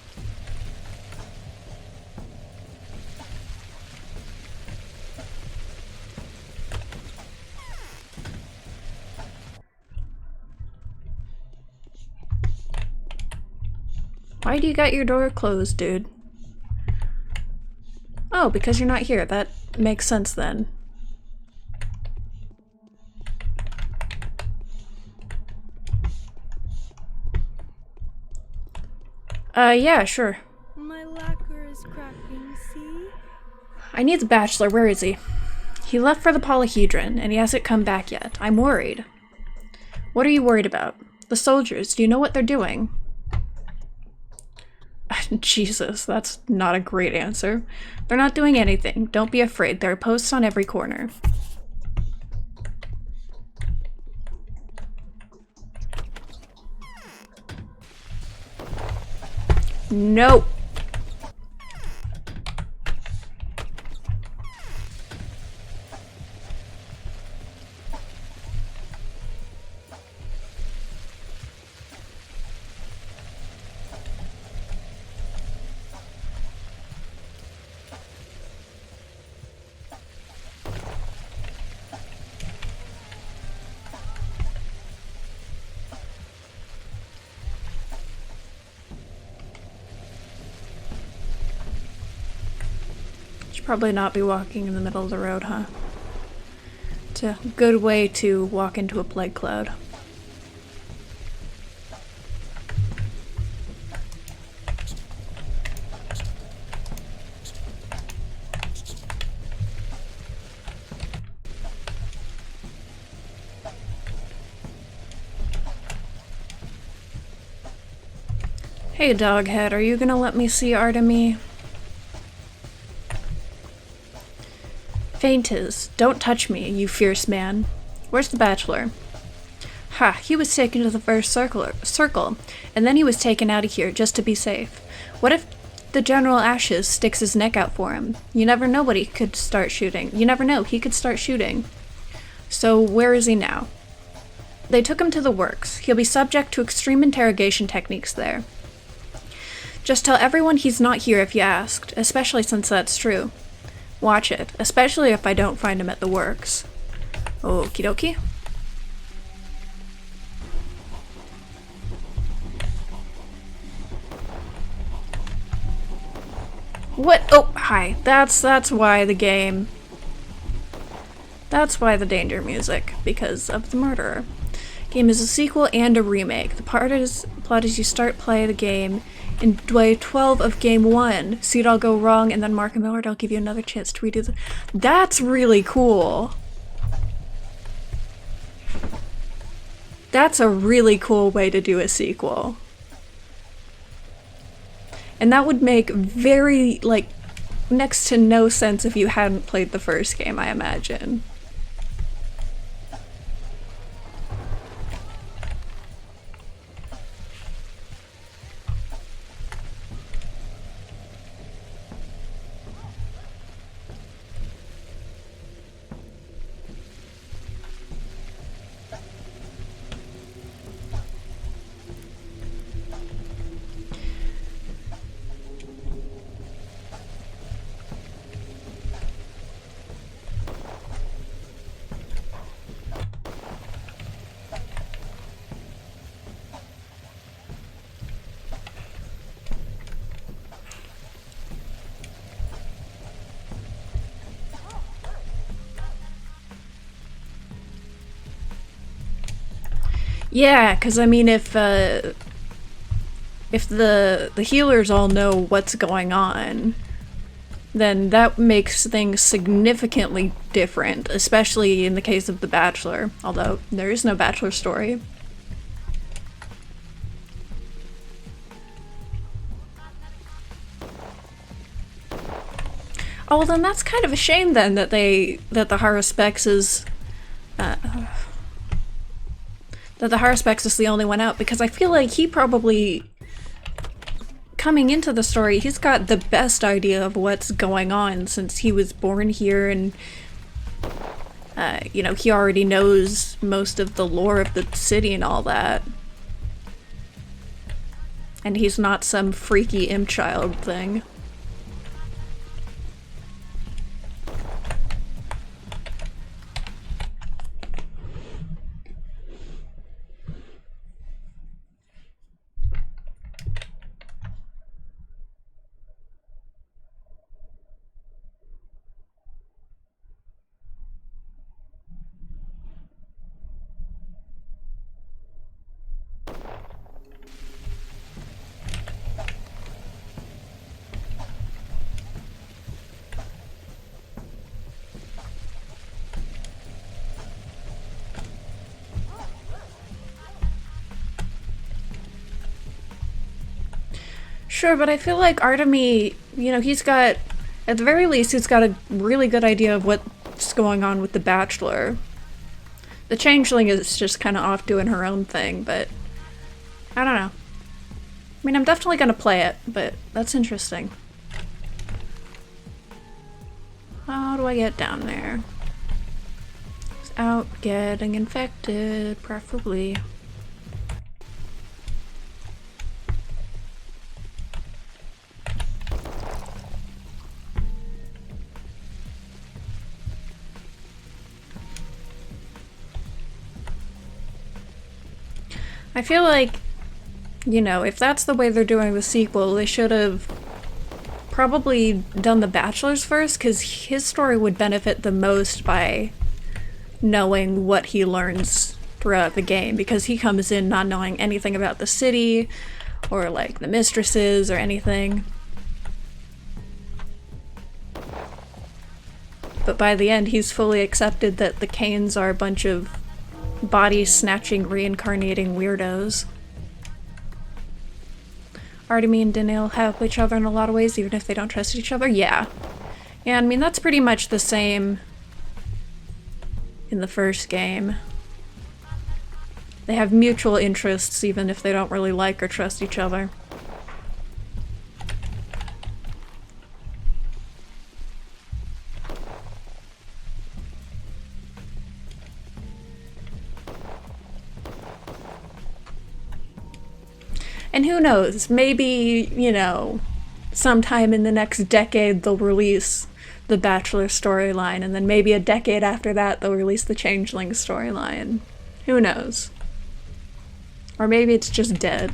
Why do you got your door closed, dude? Oh, because you're not here. That makes sense then. Yeah, sure. My lacquer is cracking, see? I need the Bachelor. Where is he? He left for the polyhedron, and he hasn't come back yet. I'm worried. What are you worried about? The soldiers. Do you know what they're doing? Jesus, that's not a great answer. They're not doing anything. Don't be afraid. There are posts on every corner. No. Should probably not be walking in the middle of the road, huh? It's a good way to walk into a plague cloud. Hey, Doghead, are you gonna let me see Artemy? Faintiz, don't touch me, you fierce man. Where's the Bachelor? Ha, he was taken to the first circle, and then he was taken out of here just to be safe. What if the General Ashes sticks his neck out for him? You never know what he could start shooting. You never know, he could start shooting. So where is he now? They took him to the works. He'll be subject to extreme interrogation techniques there. Just tell everyone he's not here if you asked, especially since that's true. Watch it, especially if I don't find him at the works. Okie dokie. What? Oh, hi. That's why the game. That's why the danger music, because of the murderer. Game is a sequel and a remake. The plot is you start play the game in day 12 of game 1. See it all go wrong, and then Mark and Millard, I'll give you another chance to redo the. That's really cool. That's a really cool way to do a sequel. And that would make very, like, next to no sense if you hadn't played the first game, I imagine. Yeah, because I mean, if the healers all know what's going on, then that makes things significantly different, especially in the case of The Bachelor, although there is no Bachelor story. Oh, well then that's kind of a shame then that the Haruspex is that the Haruspex is the only one out, because I feel like he probably, coming into the story, he's got the best idea of what's going on since he was born here, and you know, he already knows most of the lore of the city and all that. And he's not some freaky imp child thing. Sure, but I feel like Artemy, you know, he's got, at the very least, he's got a really good idea of what's going on with the Bachelor. The Changeling is just kind of off doing her own thing, but I don't know. I mean, I'm definitely gonna play it, but that's interesting. How do I get down there? Without getting infected, preferably. I feel like, you know, if that's the way they're doing the sequel, they should have probably done The Bachelor's first, because his story would benefit the most by knowing what he learns throughout the game, because he comes in not knowing anything about the city, or like the mistresses, or anything. But by the end, he's fully accepted that the Canes are a bunch of body-snatching, reincarnating weirdos. Artemy and Daniel help each other in a lot of ways, even if they don't trust each other. Yeah. Yeah, I mean, that's pretty much the same in the first game. They have mutual interests, even if they don't really like or trust each other. And who knows, maybe, you know, sometime in the next decade they'll release the Bachelor storyline, and then maybe a decade after that they'll release the Changeling storyline. Who knows? Or maybe it's just dead.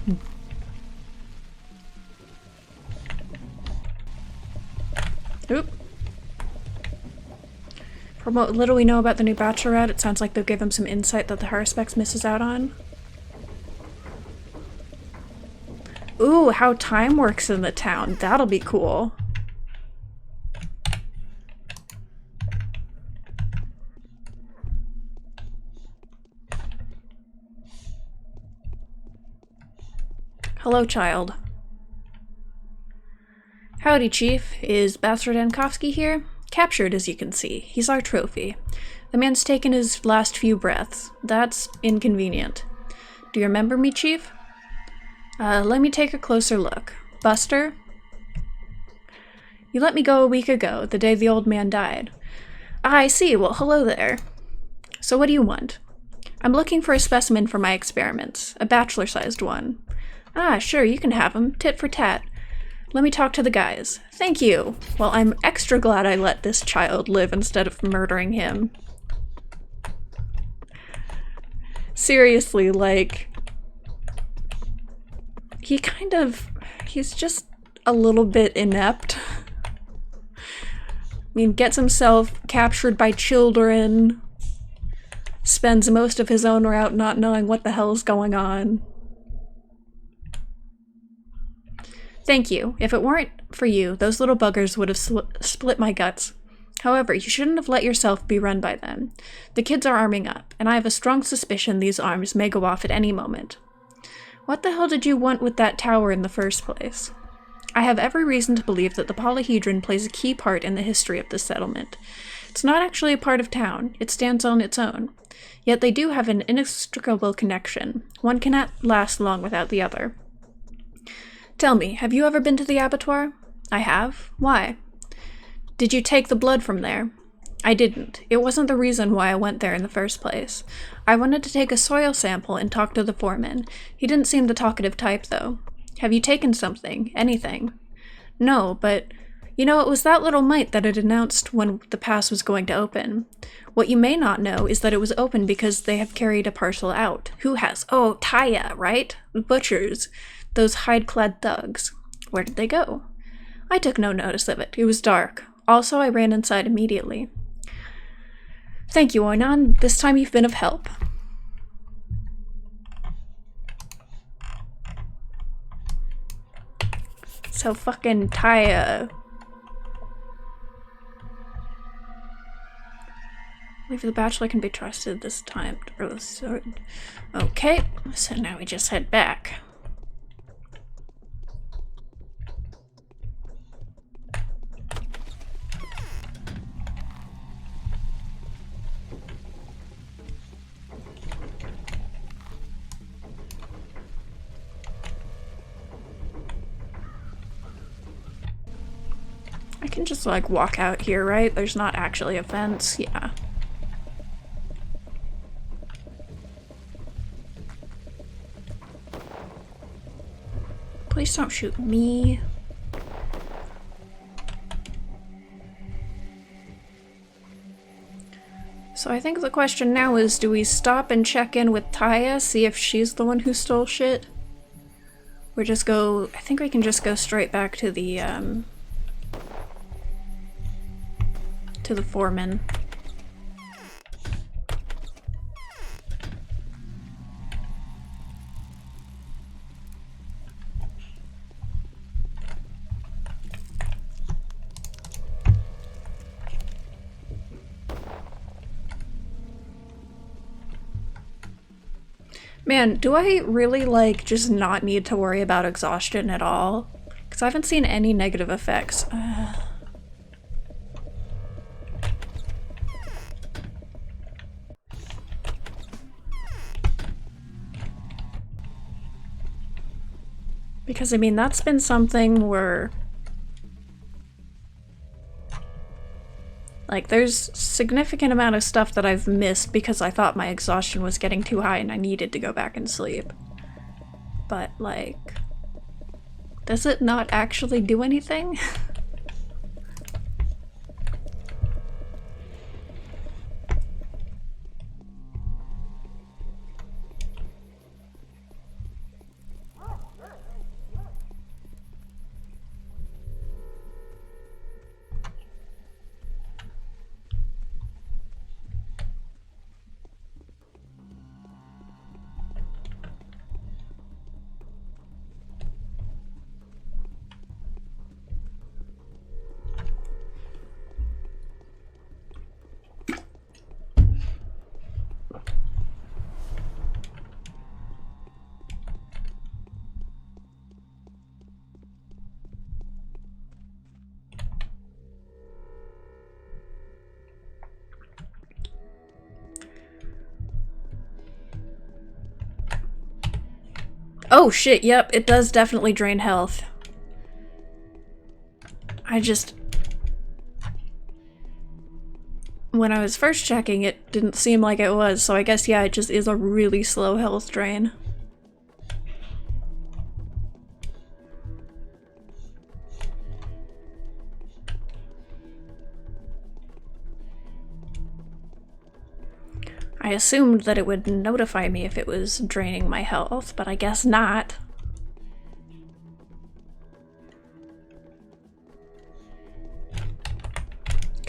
Oop. From what little we know about the new Bachelorette, it sounds like they'll give him some insight that the Haruspex misses out on. Ooh, how time works in the town. That'll be cool. Hello, child. Howdy, Chief. Is Bastard Dankovsky here? Captured, as you can see. He's our trophy. The man's taken his last few breaths. That's inconvenient. Do you remember me, Chief? Let me take a closer look. Buster? You let me go a week ago, the day the old man died. Ah, I see. Well, hello there. So what do you want? I'm looking for a specimen for my experiments. A bachelor-sized one. Ah, sure, you can have him. Tit for tat. Let me talk to the guys. Thank you. Well, I'm extra glad I let this child live instead of murdering him. Seriously, like... he's just a little bit inept. I mean, gets himself captured by children, spends most of his own route not knowing what the hell's going on. Thank you. If it weren't for you, those little buggers would have split my guts. However, you shouldn't have let yourself be run by them. The kids are arming up, and I have a strong suspicion these arms may go off at any moment. What the hell did you want with that tower in the first place? I have every reason to believe that the polyhedron plays a key part in the history of this settlement. It's not actually a part of town, it stands on its own. Yet they do have an inextricable connection. One cannot last long without the other. Tell me, have you ever been to the abattoir? I have. Why? Did you take the blood from there? I didn't. It wasn't the reason why I went there in the first place. I wanted to take a soil sample and talk to the foreman. He didn't seem the talkative type, though. Have you taken something? Anything? No, but... You know, it was that little mite that had announced when the pass was going to open. What you may not know is that it was open because they have carried a parcel out. Who has? Oh, Taya, right? The butchers. Those hide-clad thugs. Where did they go? I took no notice of it. It was dark. Also, I ran inside immediately. Thank you, Oinan. This time you've been of help. So fucking Taya. Believe the bachelor can be trusted this time. Okay, so now we just head back. I can just like walk out here, right? There's not actually a fence. Yeah. Please don't shoot me. So I think the question now is, do we stop and check in with Taya, see if she's the one who stole shit? Or just go... I think we can just go straight back to the foreman. Man, do I really, like, just not need to worry about exhaustion at all? Because I haven't seen any negative effects. Because, I mean, that's been something where... Like, there's significant amount of stuff that I've missed because I thought my exhaustion was getting too high and I needed to go back and sleep. But, like... Does it not actually do anything? Oh shit, yep, it does definitely drain health. I just... When I was first checking, it didn't seem like it was, so I guess, yeah, it just is a really slow health drain. I assumed that it would notify me if it was draining my health, but I guess not.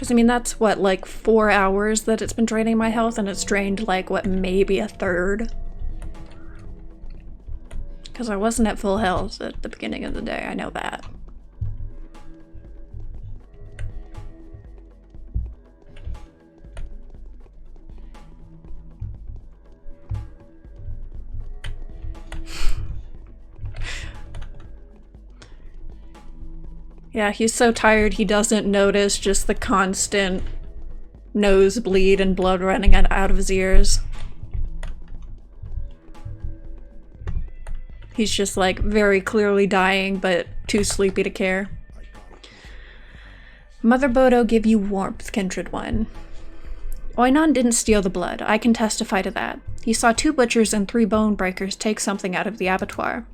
Because, I mean, that's what, like 4 hours that it's been draining my health, and it's drained, like, what, maybe a third? Because I wasn't at full health at the beginning of the day, I know that. Yeah, he's so tired he doesn't notice just the constant nosebleed and blood running out of his ears. He's just like very clearly dying, but too sleepy to care. Mother Bodo give you warmth, kindred one. Oinon didn't steal the blood, I can testify to that. He saw 2 butchers and 3 bone breakers take something out of the abattoir.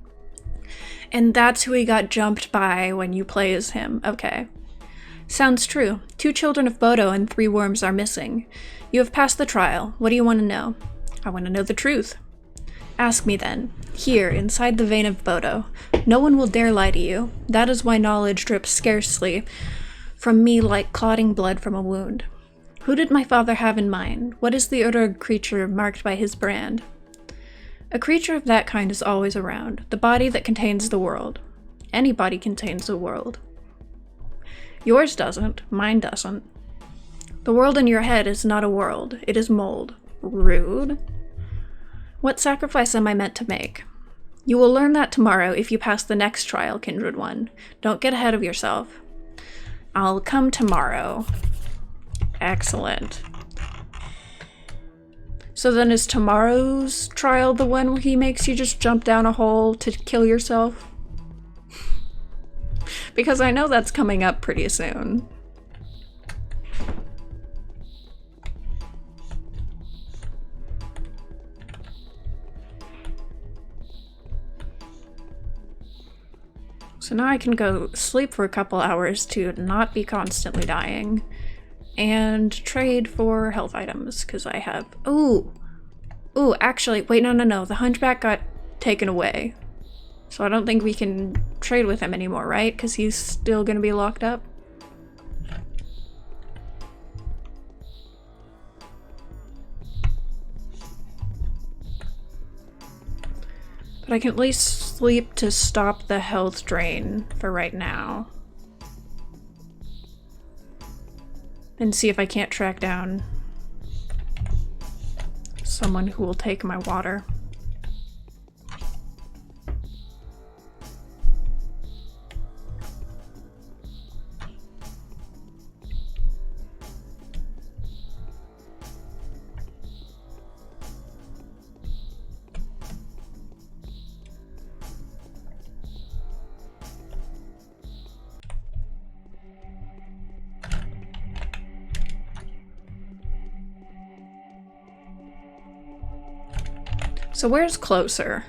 And that's who he got jumped by when you play as him. Okay. Sounds true. 2 children of Bodo and 3 worms are missing. You have passed the trial. What do you want to know? I want to know the truth. Ask me then. Here, inside the vein of Bodo. No one will dare lie to you. That is why knowledge drips scarcely from me like clotting blood from a wound. Who did my father have in mind? What is the Urug creature marked by his brand? A creature of that kind is always around, the body that contains the world. Any body contains the world. Yours doesn't, mine doesn't. The world in your head is not a world, it is mold. Rude. What sacrifice am I meant to make? You will learn that tomorrow if you pass the next trial, kindred one. Don't get ahead of yourself. I'll come tomorrow. Excellent. So then is tomorrow's trial the one where he makes you just jump down a hole to kill yourself? Because I know that's coming up pretty soon. So now I can go sleep for a couple hours to not be constantly dying. And trade for health items, because I have... Ooh! Ooh, actually, wait, no. The Hunchback got taken away. So I don't think we can trade with him anymore, right? Because he's still gonna be locked up. But I can at least sleep to stop the health drain for right now. And see if I can't track down someone who will take my water. So where's closer?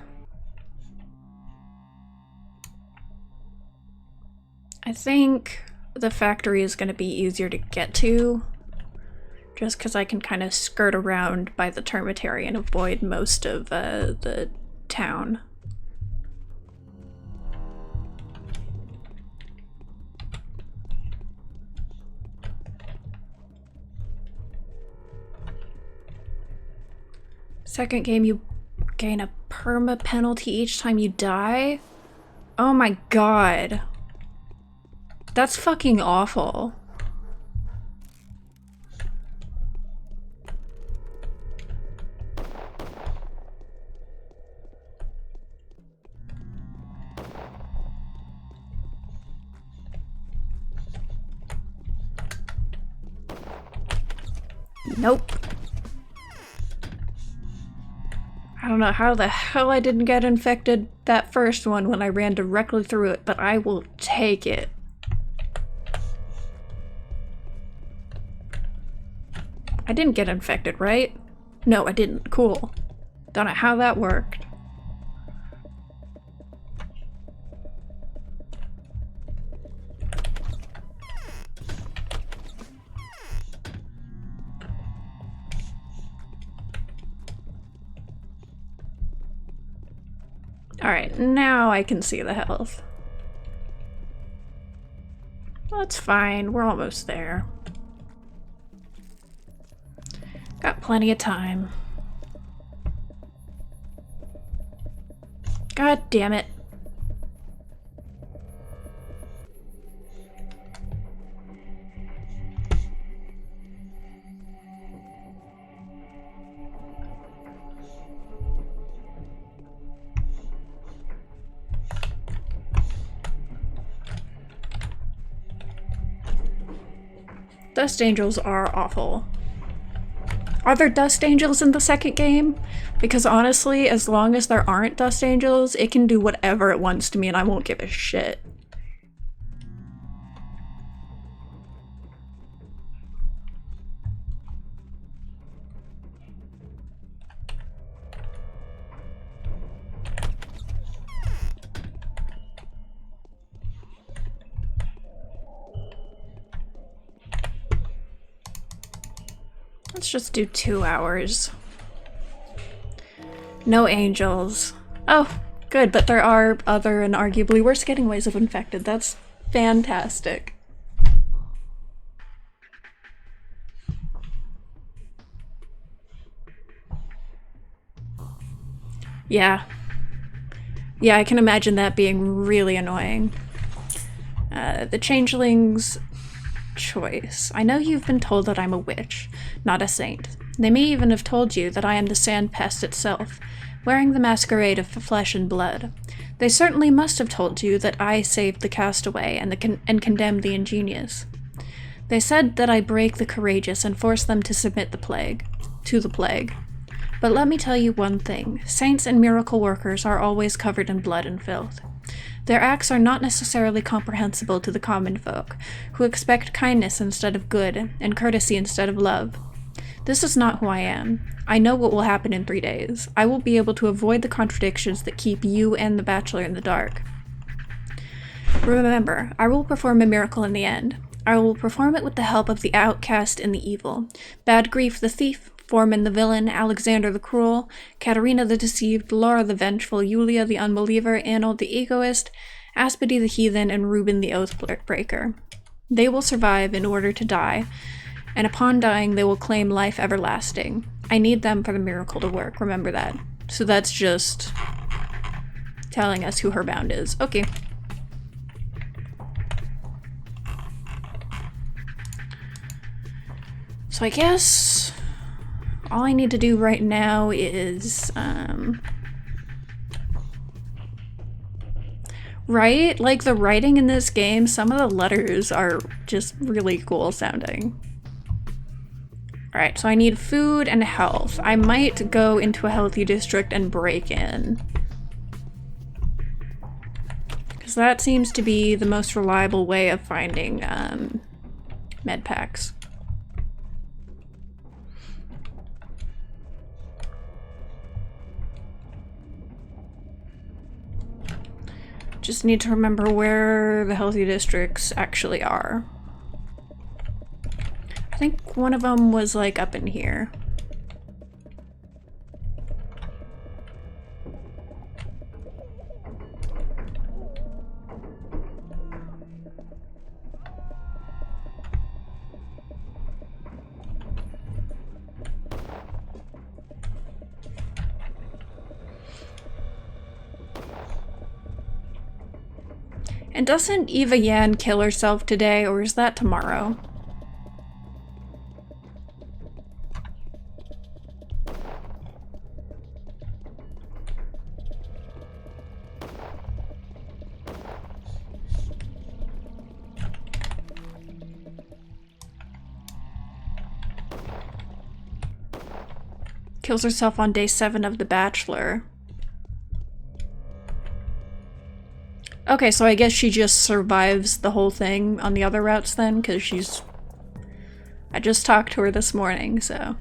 I think the factory is going to be easier to get to, just because I can kind of skirt around by the termitary and avoid most of the town. Second game, you gain a perma penalty each time you die? Oh my god. That's fucking awful. Nope. I don't know how the hell I didn't get infected that first one when I ran directly through it, but I will take it. I didn't get infected, right? No, I didn't. Cool. Don't know how that worked. Alright, now I can see the health. That's fine, we're almost there. Plenty of time. God damn it. Dust angels are awful. Are there dust angels in the second game? Because honestly, as long as there aren't dust angels, it can do whatever it wants to me and I won't give a shit. Let's just do 2 hours. No angels. Oh, good, but there are other and arguably worse getting ways of infected. That's fantastic. Yeah. Yeah, I can imagine that being really annoying. The changeling's choice. I know you've been told that I'm a witch, not a saint. They may even have told you that I am the sand pest itself, wearing the masquerade of flesh and blood. They certainly must have told you that I saved the castaway and condemned the ingenious. They said that I break the courageous and force them to submit to the plague. But let me tell you one thing, saints and miracle workers are always covered in blood and filth. Their acts are not necessarily comprehensible to the common folk, who expect kindness instead of good, and courtesy instead of love. This is not who I am. I know what will happen in 3 days. I will be able to avoid the contradictions that keep you and the Bachelor in the dark. Remember, I will perform a miracle in the end. I will perform it with the help of the outcast and the evil, Bad Grief the thief, Foreman the villain, Alexander the cruel, Katerina the deceived, Laura the vengeful, Yulia the unbeliever, Arnold the egoist, Aspedy the heathen, and Reuben the oath breaker. They will survive in order to die, and upon dying they will claim life everlasting. I need them for the miracle to work, remember that. So that's just telling us who her bound is. Okay. So I guess all I need to do right now is, right? Like, the writing in this game, some of the letters are just really cool sounding. Alright, so I need food and health. I might go into a healthy district and break in. Because that seems to be the most reliable way of finding, med packs. Just need to remember where the healthy districts actually are. I think one of them was like up in here. And doesn't Eva Yan kill herself today, or is that tomorrow? Kills herself on day 7 of The Bachelor. Okay, so I guess she just survives the whole thing on the other routes then, because she's... I just talked to her this morning, so...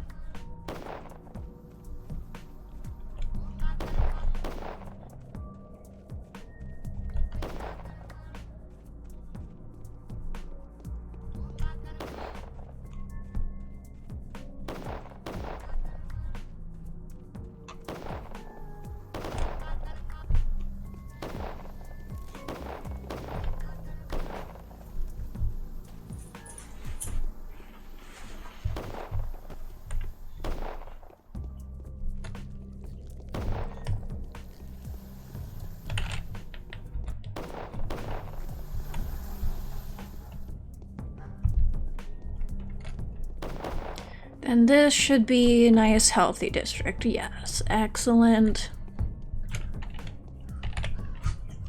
And this should be a nice, healthy district. Yes, excellent.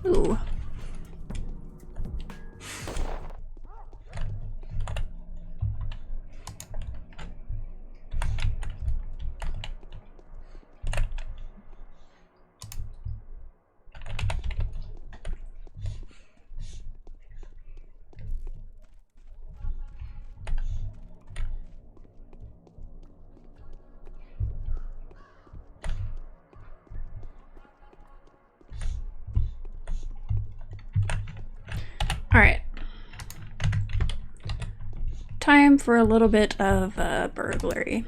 Ooh. Alright. Time for a little bit of burglary.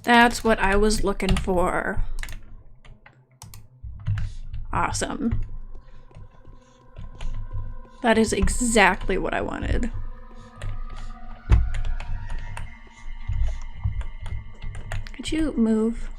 That's what I was looking for. Awesome. That is exactly what I wanted. Could you move?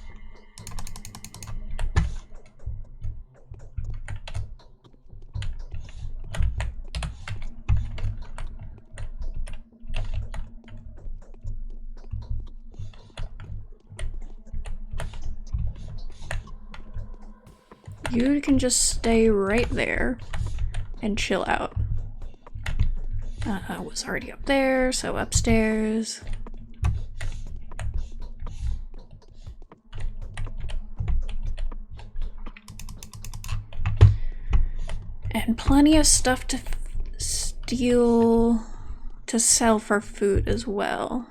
You can just stay right there and chill out. I was already up there, so upstairs. And plenty of stuff to steal to sell for food as well.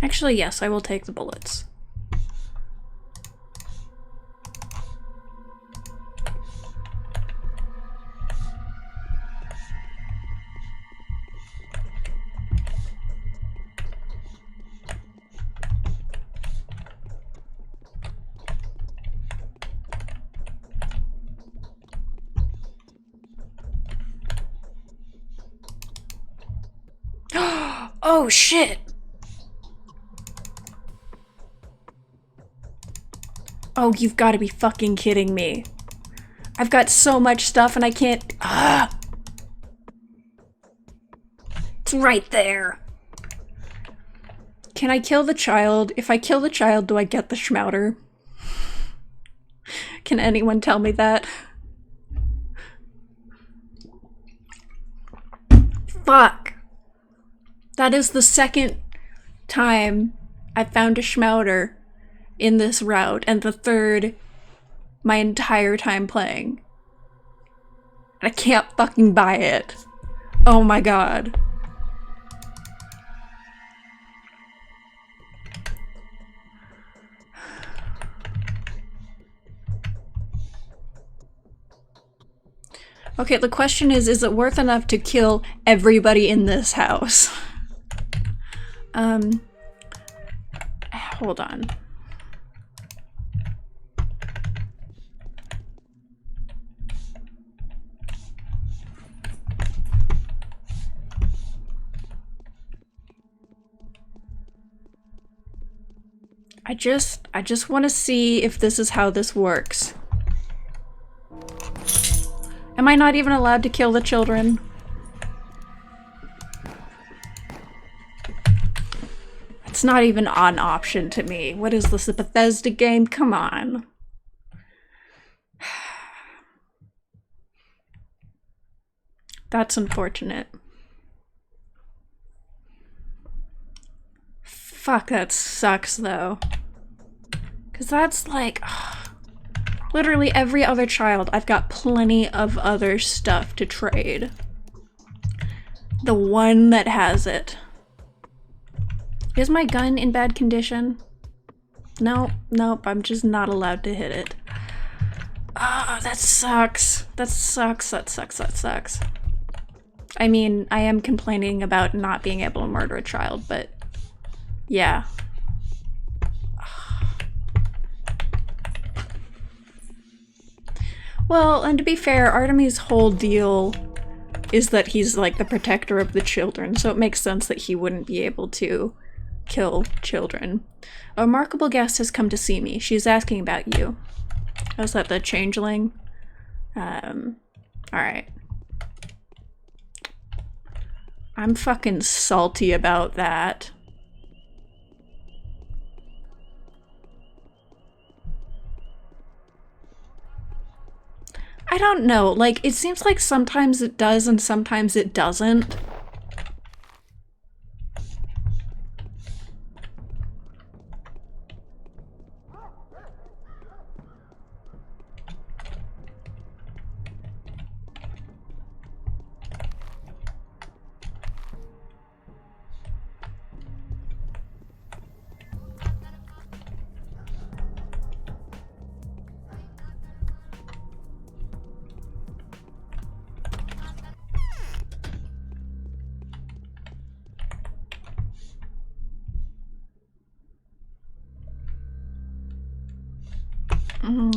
Actually, yes, I will take the bullets. Oh shit! Oh, you've got to be fucking kidding me. I've got so much stuff and I can't... Ah! It's right there. Can I kill the child? If I kill the child, do I get the schmouter? Can anyone tell me that? Fuck. That is the second time I found a schmouter in this route, and the third my entire time playing. I can't fucking buy it. Oh my god. Okay, the question is it worth enough to kill everybody in this house? Hold on. I just want to see if this is how this works. Am I not even allowed to kill the children? It's not even an option to me. What is this, a Bethesda game? Come on. That's unfortunate. Fuck, that sucks though. Cause that's like, literally every other child, I've got plenty of other stuff to trade. The one that has it. Is my gun in bad condition? No, nope, I'm just not allowed to hit it. Ah, that sucks. That sucks, that sucks, that sucks. I mean, I am complaining about not being able to murder a child, but yeah. Well, and to be fair, Artemis' whole deal is that he's like the protector of the children, so it makes sense that he wouldn't be able to kill children. A remarkable guest has come to see me. She's asking about you. Was that the changeling? Alright. I'm fucking salty about that. I don't know, like, it seems like sometimes it does and sometimes it doesn't.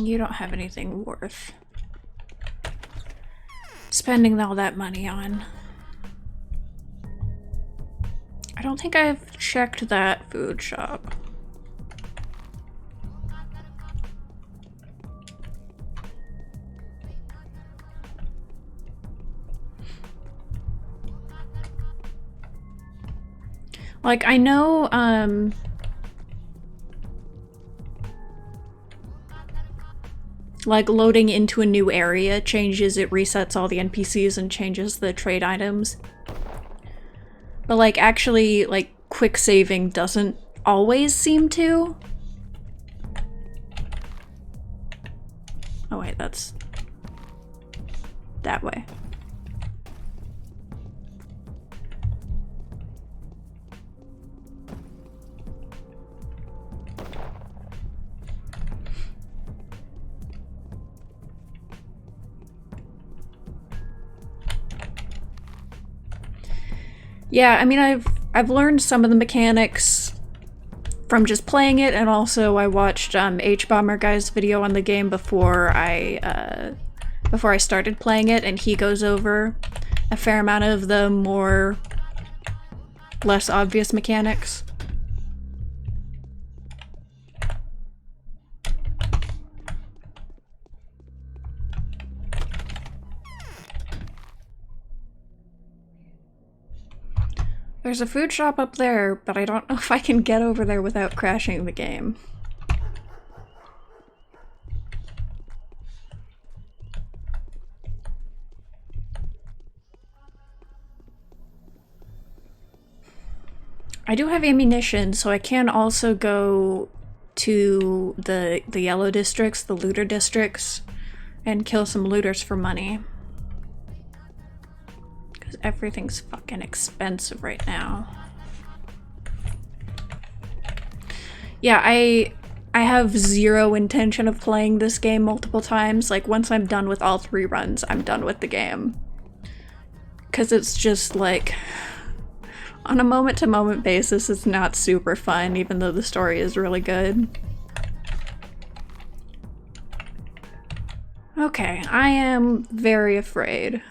You don't have anything worth spending all that money on. I don't think I've checked that food shop. Like, I know, like, loading into a new area changes, it resets all the NPCs and changes the trade items. But, like, actually, like, quick saving doesn't always seem to. Oh wait, that's that way. Yeah, I mean, I've learned some of the mechanics from just playing it, and also I watched H-Bomber Guy's video on the game before I started playing it, and he goes over a fair amount of the more less obvious mechanics. There's a food shop up there, but I don't know if I can get over there without crashing the game. I do have ammunition, so I can also go to the yellow districts, the looter districts, and kill some looters for money. Everything's fucking expensive right now. Yeah, I have zero intention of playing this game multiple times. Like, once I'm done with all 3 runs, I'm done with the game. 'Cause it's just like, on a moment-to-moment basis, it's not super fun, even though the story is really good. Okay, I am very afraid.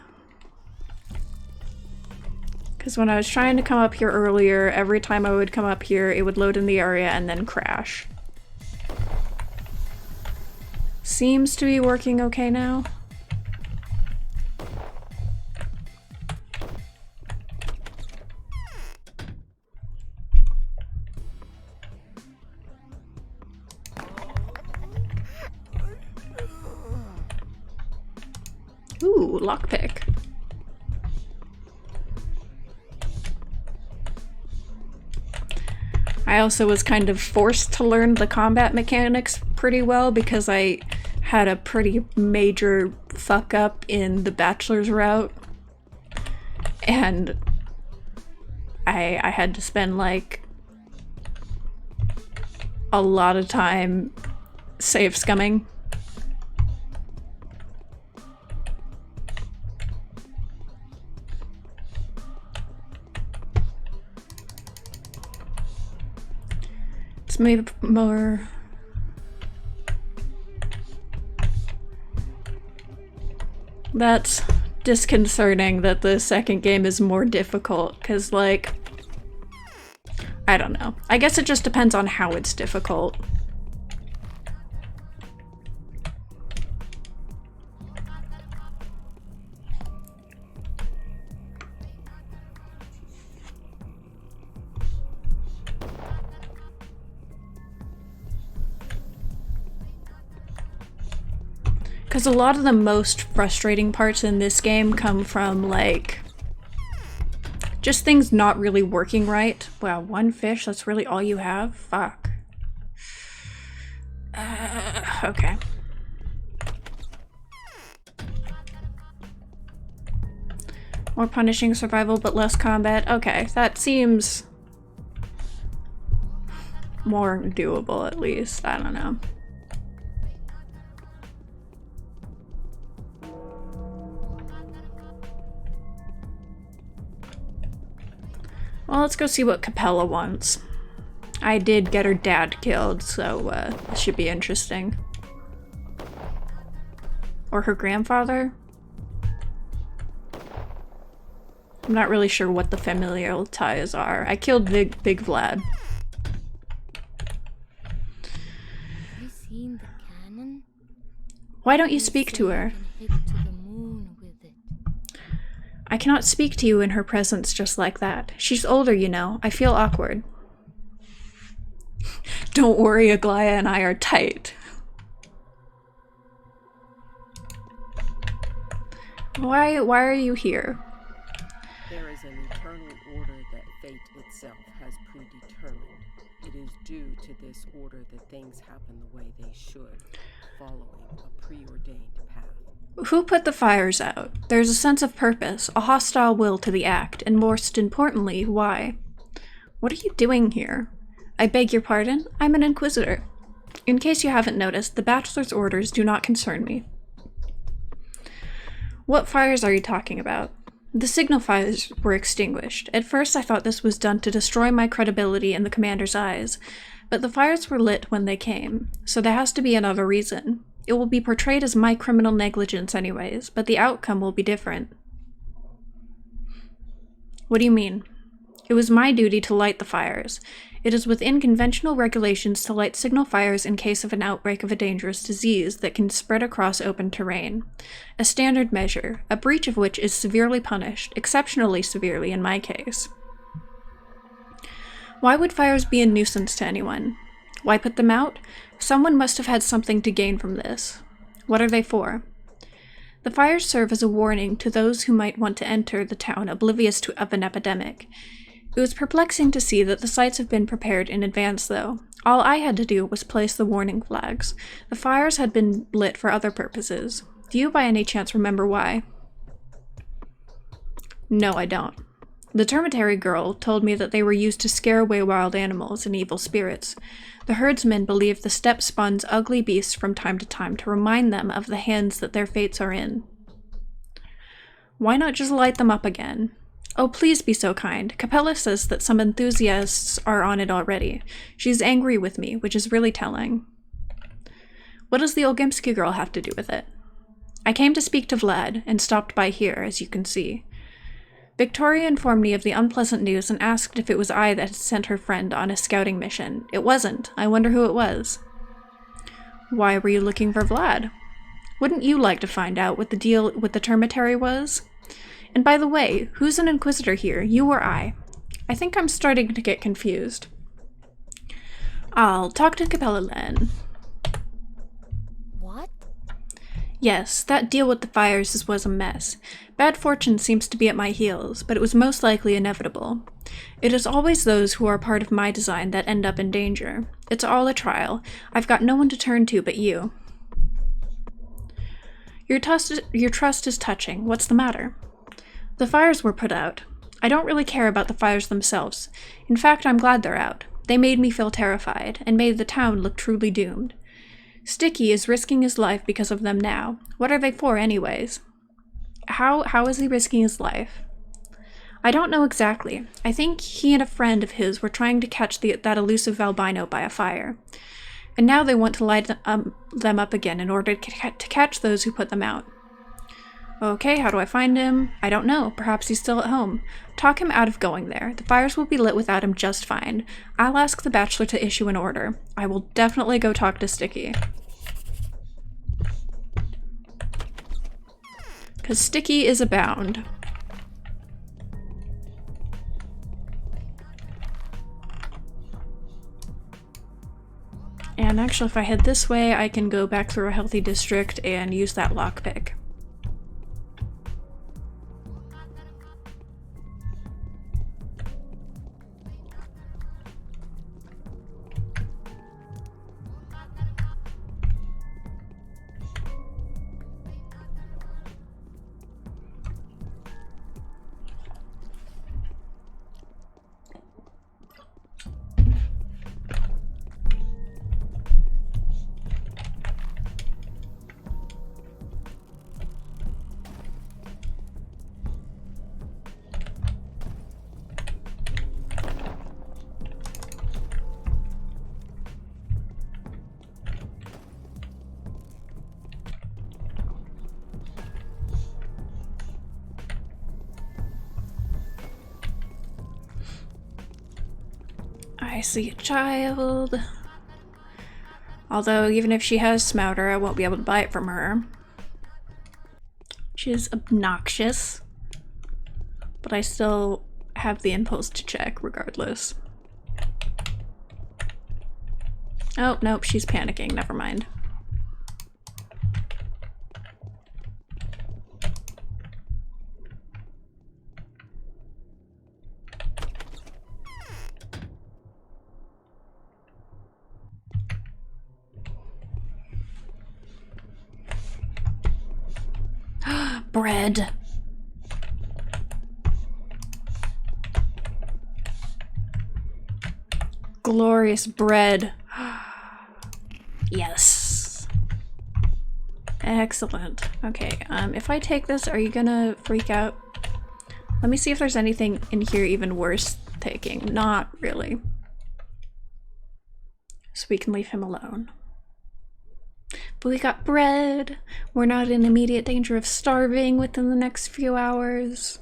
Because when I was trying to come up here earlier, every time I would come up here, it would load in the area and then crash. Seems to be working okay now. Ooh, lockpick. I also was kind of forced to learn the combat mechanics pretty well because I had a pretty major fuck up in the bachelor's route. And I had to spend like a lot of time save scumming. Maybe more. That's disconcerting that the second game is more difficult, because, like, I don't know. I guess it just depends on how it's difficult. Because a lot of the most frustrating parts in this game come from, like, just things not really working right. Wow, one fish? That's really all you have? Fuck. Okay. More punishing survival, but less combat. Okay, that seems more doable, at least. I don't know. Well, let's go see what Capella wants. I did get her dad killed, so this should be interesting. Or her grandfather? I'm not really sure what the familial ties are. I killed Big Vlad. Have you seen the cannon? Why don't you speak to her? I cannot speak to you in her presence just like that. She's older, you know. I feel awkward. Don't worry, Aglaya and I are tight. Why are you here? There is an eternal order that fate itself has predetermined. It is due to this order that things happen the way they should, following a preordained path. Who put the fires out? There's a sense of purpose, a hostile will to the act, and most importantly, why? What are you doing here? I beg your pardon? I'm an inquisitor. In case you haven't noticed, the bachelor's orders do not concern me. What fires are you talking about? The signal fires were extinguished. At first I thought this was done to destroy my credibility in the commander's eyes, but the fires were lit when they came, so there has to be another reason. It will be portrayed as my criminal negligence anyways, but the outcome will be different. What do you mean? It was my duty to light the fires. It is within conventional regulations to light signal fires in case of an outbreak of a dangerous disease that can spread across open terrain. A standard measure, a breach of which is severely punished, exceptionally severely in my case. Why would fires be a nuisance to anyone? Why put them out? Someone must have had something to gain from this. What are they for? The fires serve as a warning to those who might want to enter the town oblivious of an epidemic. It was perplexing to see that the sites have been prepared in advance, though. All I had to do was place the warning flags. The fires had been lit for other purposes. Do you by any chance remember why? No, I don't. The termitary girl told me that they were used to scare away wild animals and evil spirits. The herdsmen believed the steppe spawns ugly beasts from time to time to remind them of the hands that their fates are in. Why not just light them up again? Oh, please be so kind. Capella says that some enthusiasts are on it already. She's angry with me, which is really telling. What does the Olgimsky girl have to do with it? I came to speak to Vlad, and stopped by here, as you can see. Victoria informed me of the unpleasant news and asked if it was I that had sent her friend on a scouting mission. It wasn't. I wonder who it was. Why were you looking for Vlad? Wouldn't you like to find out what the deal with the termitary was? And by the way, who's an inquisitor here, you or I? I think I'm starting to get confused. I'll talk to Capella then. What? Yes, that deal with the fires was a mess. Bad fortune seems to be at my heels, but it was most likely inevitable. It is always those who are part of my design that end up in danger. It's all a trial. I've got no one to turn to but you. Your trust is touching. What's the matter? The fires were put out. I don't really care about the fires themselves. In fact, I'm glad they're out. They made me feel terrified, and made the town look truly doomed. Sticky is risking his life because of them now. What are they for, anyways? How is he risking his life? I don't know exactly. I think he and a friend of his were trying to catch that elusive albino by a fire. And now they want to light them up again in order to catch those who put them out. Okay, how do I find him? I don't know. Perhaps he's still at home. Talk him out of going there. The fires will be lit without him just fine. I'll ask the Bachelor to issue an order. I will definitely go talk to Sticky. Because Sticky is abound. And actually, if I head this way, I can go back through a healthy district and use that lockpick. I see a child. Although, even if she has Smouter, I won't be able to buy it from her. Which is obnoxious. But I still have the impulse to check, regardless. Oh, nope, she's panicking. Never mind. Bread. Glorious bread. Yes. Excellent. Okay, if I take this, are you gonna freak out? Let me see if there's anything in here even worse taking. Not really. So we can leave him alone. But we got bread. We're not in immediate danger of starving within the next few hours.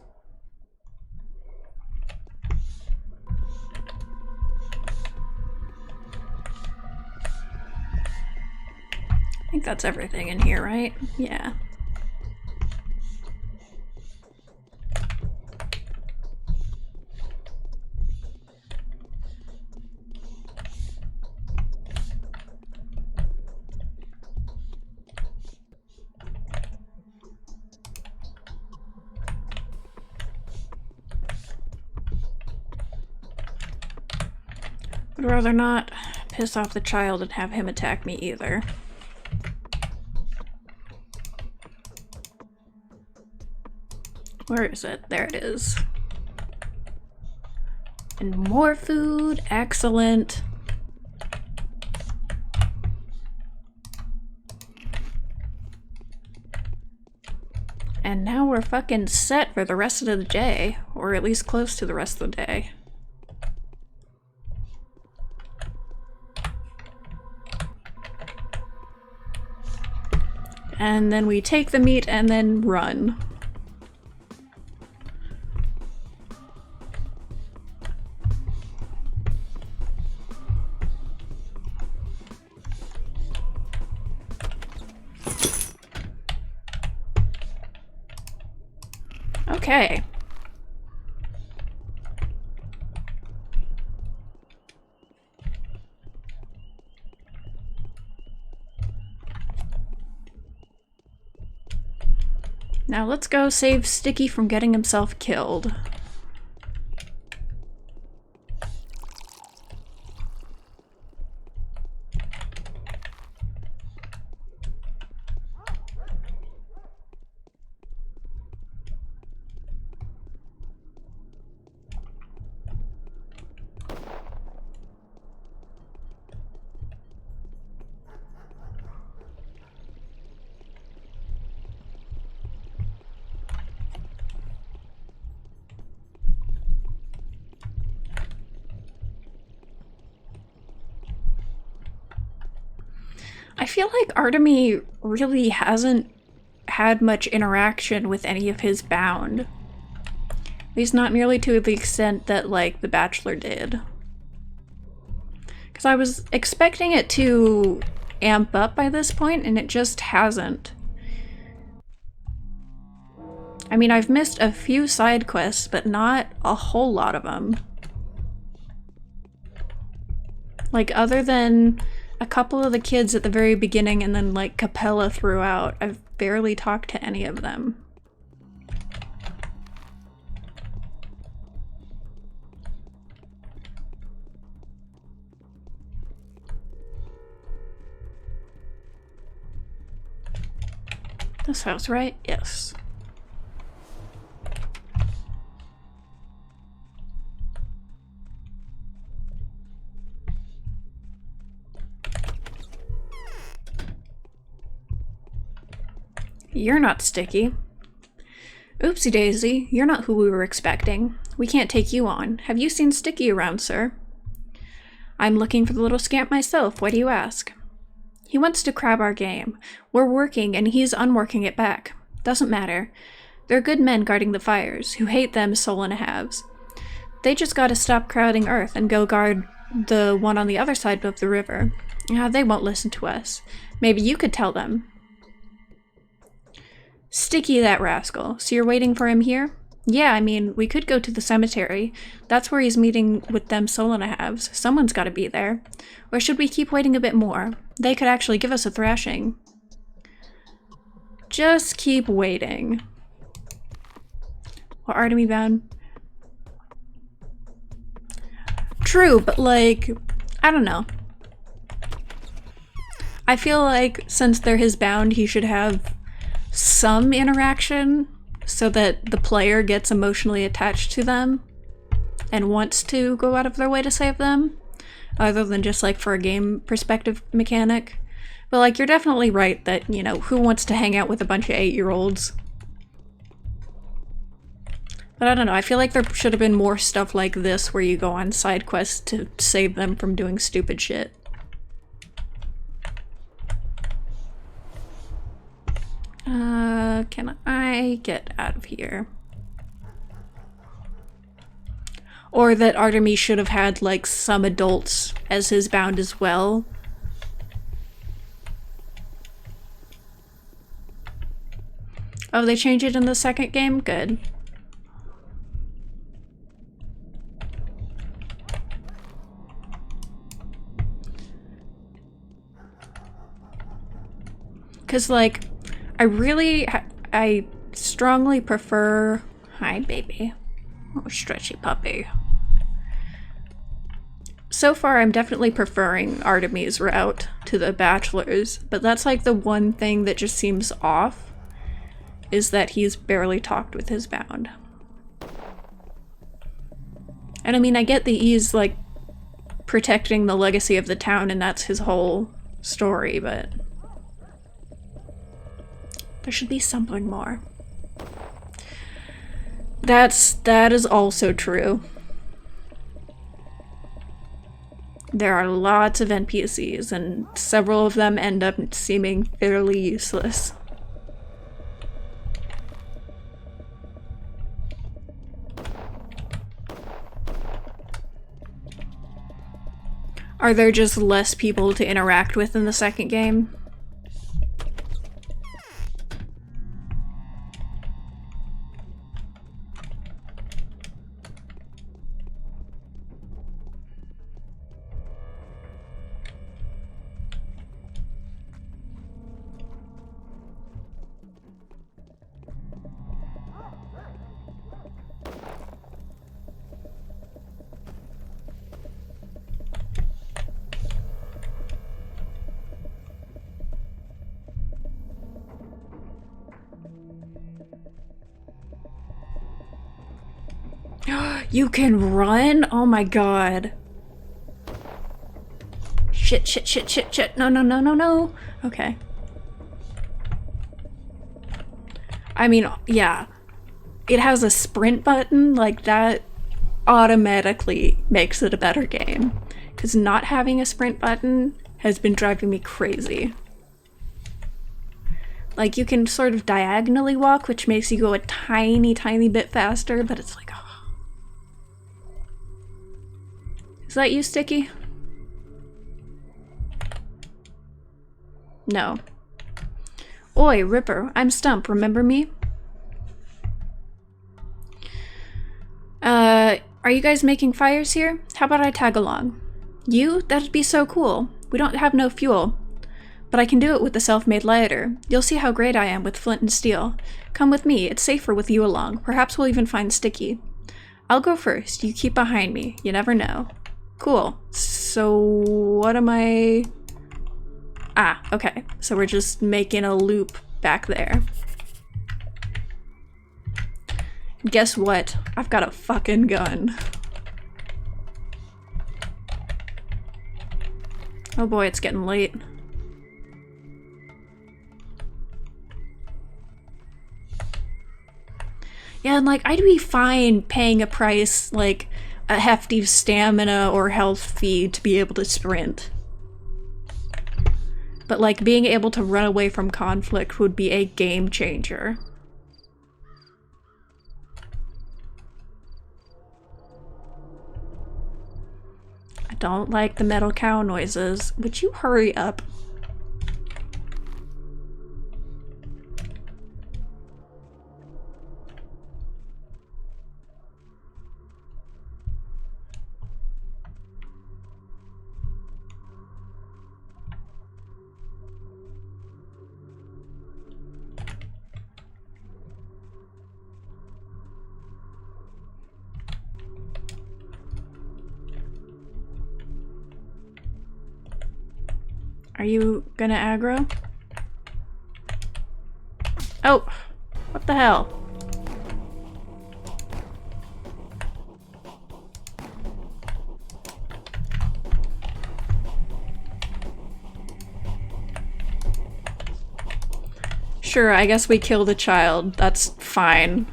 I think that's everything in here, right? Yeah. Would rather not piss off the child and have him attack me either. Where is it? There it is. And more food. Excellent. And now we're fucking set for the rest of the day. Or at least close to the rest of the day. And then we take the meat and then run. Okay. Now let's go save Sticky from getting himself killed. I feel like Artemy really hasn't had much interaction with any of his bound. At least not nearly to the extent that, like, The Bachelor did. Because I was expecting it to amp up by this point, and it just hasn't. I mean, I've missed a few side quests, but not a whole lot of them. Like, other than a couple of the kids at the very beginning and then, like, Capella throughout, I've barely talked to any of them. This house, right? Yes. You're not Sticky. Oopsie daisy, you're not who we were expecting. We can't take you on. Have you seen Sticky around, sir? I'm looking for the little scamp myself. Why do you ask? He wants to crab our game. We're working and he's unworking it back. Doesn't matter. They're good men guarding the fires, who hate them soul and a halves. They just gotta stop crowding Earth and go guard the one on the other side of the river. They won't listen to us. Maybe you could tell them. Sticky, that rascal. So you're waiting for him here? Yeah, I mean, we could go to the cemetery. That's where he's meeting with them soul-and-a-halves. Someone's gotta be there. Or should we keep waiting a bit more? They could actually give us a thrashing. Just keep waiting. Or Artemy bound? True, but like, I don't know. I feel like since they're his bound, he should have some interaction so that the player gets emotionally attached to them and wants to go out of their way to save them, other than just like for a game perspective mechanic. But like, you're definitely right that, you know, who wants to hang out with a bunch of 8-year-olds? But I don't know, I feel like there should have been more stuff like this where you go on side quests to save them from doing stupid shit. Can I get out of here? Or that Artemis should have had, like, some adults as his bound as well. Oh, they changed it in the second game? Good. Because, like, I strongly prefer... Hi, baby. Oh, stretchy puppy. So far, I'm definitely preferring Artemis' route to the Bachelor's, but that's like the one thing that just seems off, is that he's barely talked with his bound. And I mean, I get that he's, like, protecting the legacy of the town and that's his whole story, but... there should be something more. That is also true. There are lots of NPCs, and several of them end up seeming fairly useless. Are there just less people to interact with in the second game? You can run? Oh my god. Shit, shit, shit, shit, shit. No, no, no, no, no. Okay. I mean, yeah. It has a sprint button, like that automatically makes it a better game. Because not having a sprint button has been driving me crazy. Like, you can sort of diagonally walk, which makes you go a tiny, tiny bit faster, but it's like, oh. Is that you, Sticky? No. Oi, Ripper, I'm Stump, remember me? Are you guys making fires here? How about I tag along? You? That'd be so cool. We don't have no fuel. But I can do it with the self-made lighter. You'll see how great I am with flint and steel. Come with me, it's safer with you along. Perhaps we'll even find Sticky. I'll go first, you keep behind me. You never know. Cool. So, what am I... Ah, okay. So we're just making a loop back there. Guess what? I've got a fucking gun. Oh boy, it's getting late. Yeah, and like, I'd be fine paying a price, like a hefty stamina or health fee to be able to sprint. But like, being able to run away from conflict would be a game changer. I don't like the metal cow noises. Would you hurry up? Are you gonna aggro? Oh! What the hell? Sure, I guess we killed a child. That's fine.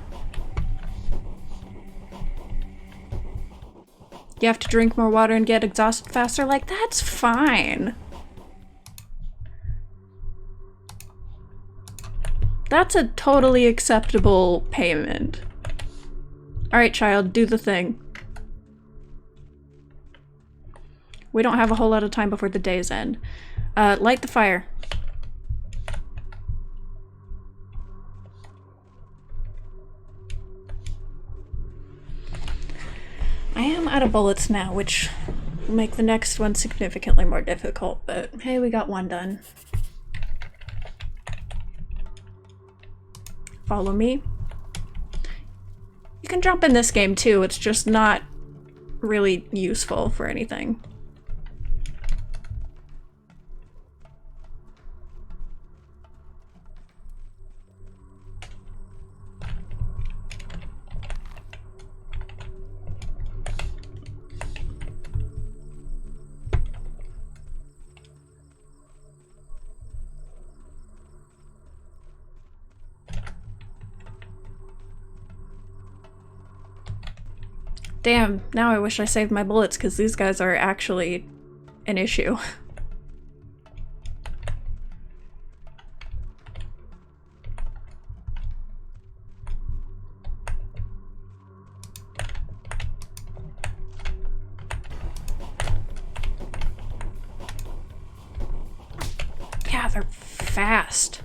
You have to drink more water and get exhausted faster? Like, that's fine. That's a totally acceptable payment. Alright, child, do the thing. We don't have a whole lot of time before the day's end. Light the fire. I am out of bullets now, which will make the next one significantly more difficult, but hey, we got one done. Follow me. You can jump in this game too, it's just not really useful for anything. Damn, now I wish I saved my bullets because these guys are actually an issue. Yeah, they're fast.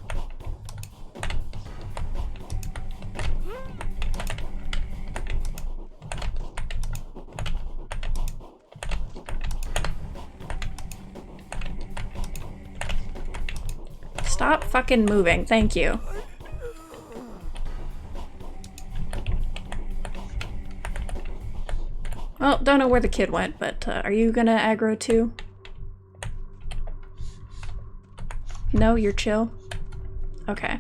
Stop fucking moving, thank you. Well, don't know where the kid went, but are you gonna aggro too? No, you're chill? Okay.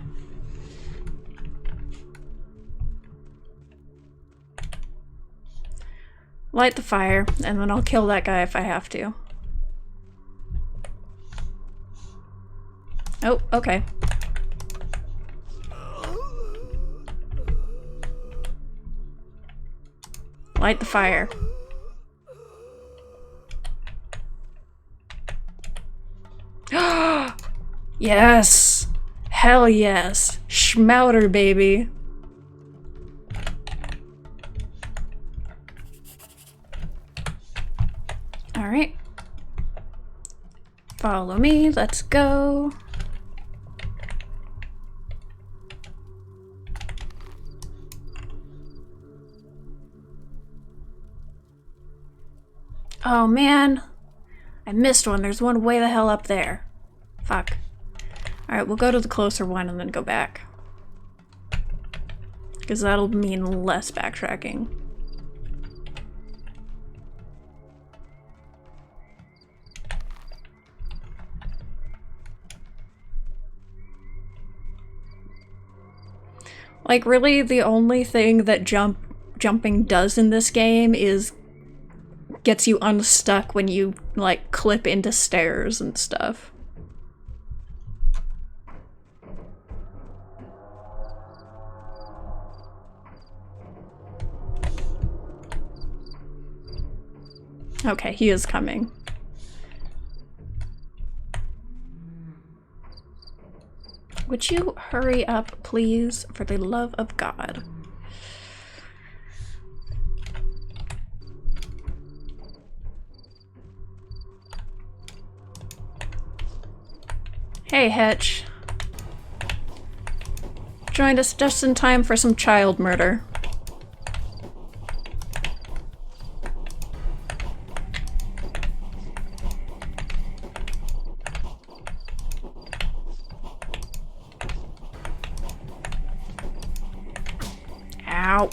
Light the fire, and then I'll kill that guy if I have to. Oh, okay. Light the fire. Yes! Hell yes. Schmouter, baby. Alright. Follow me, let's go. Oh man, I missed one. There's one way the hell up there. Fuck. Alright, we'll go to the closer one and then go back. Because that'll mean less backtracking. Like, really, the only thing that jumping does in this game is gets you unstuck when you, like, clip into stairs and stuff. Okay, he is coming. Would you hurry up, please, for the love of God? Hey, Hetch. Joined us just in time for some child murder. Ow.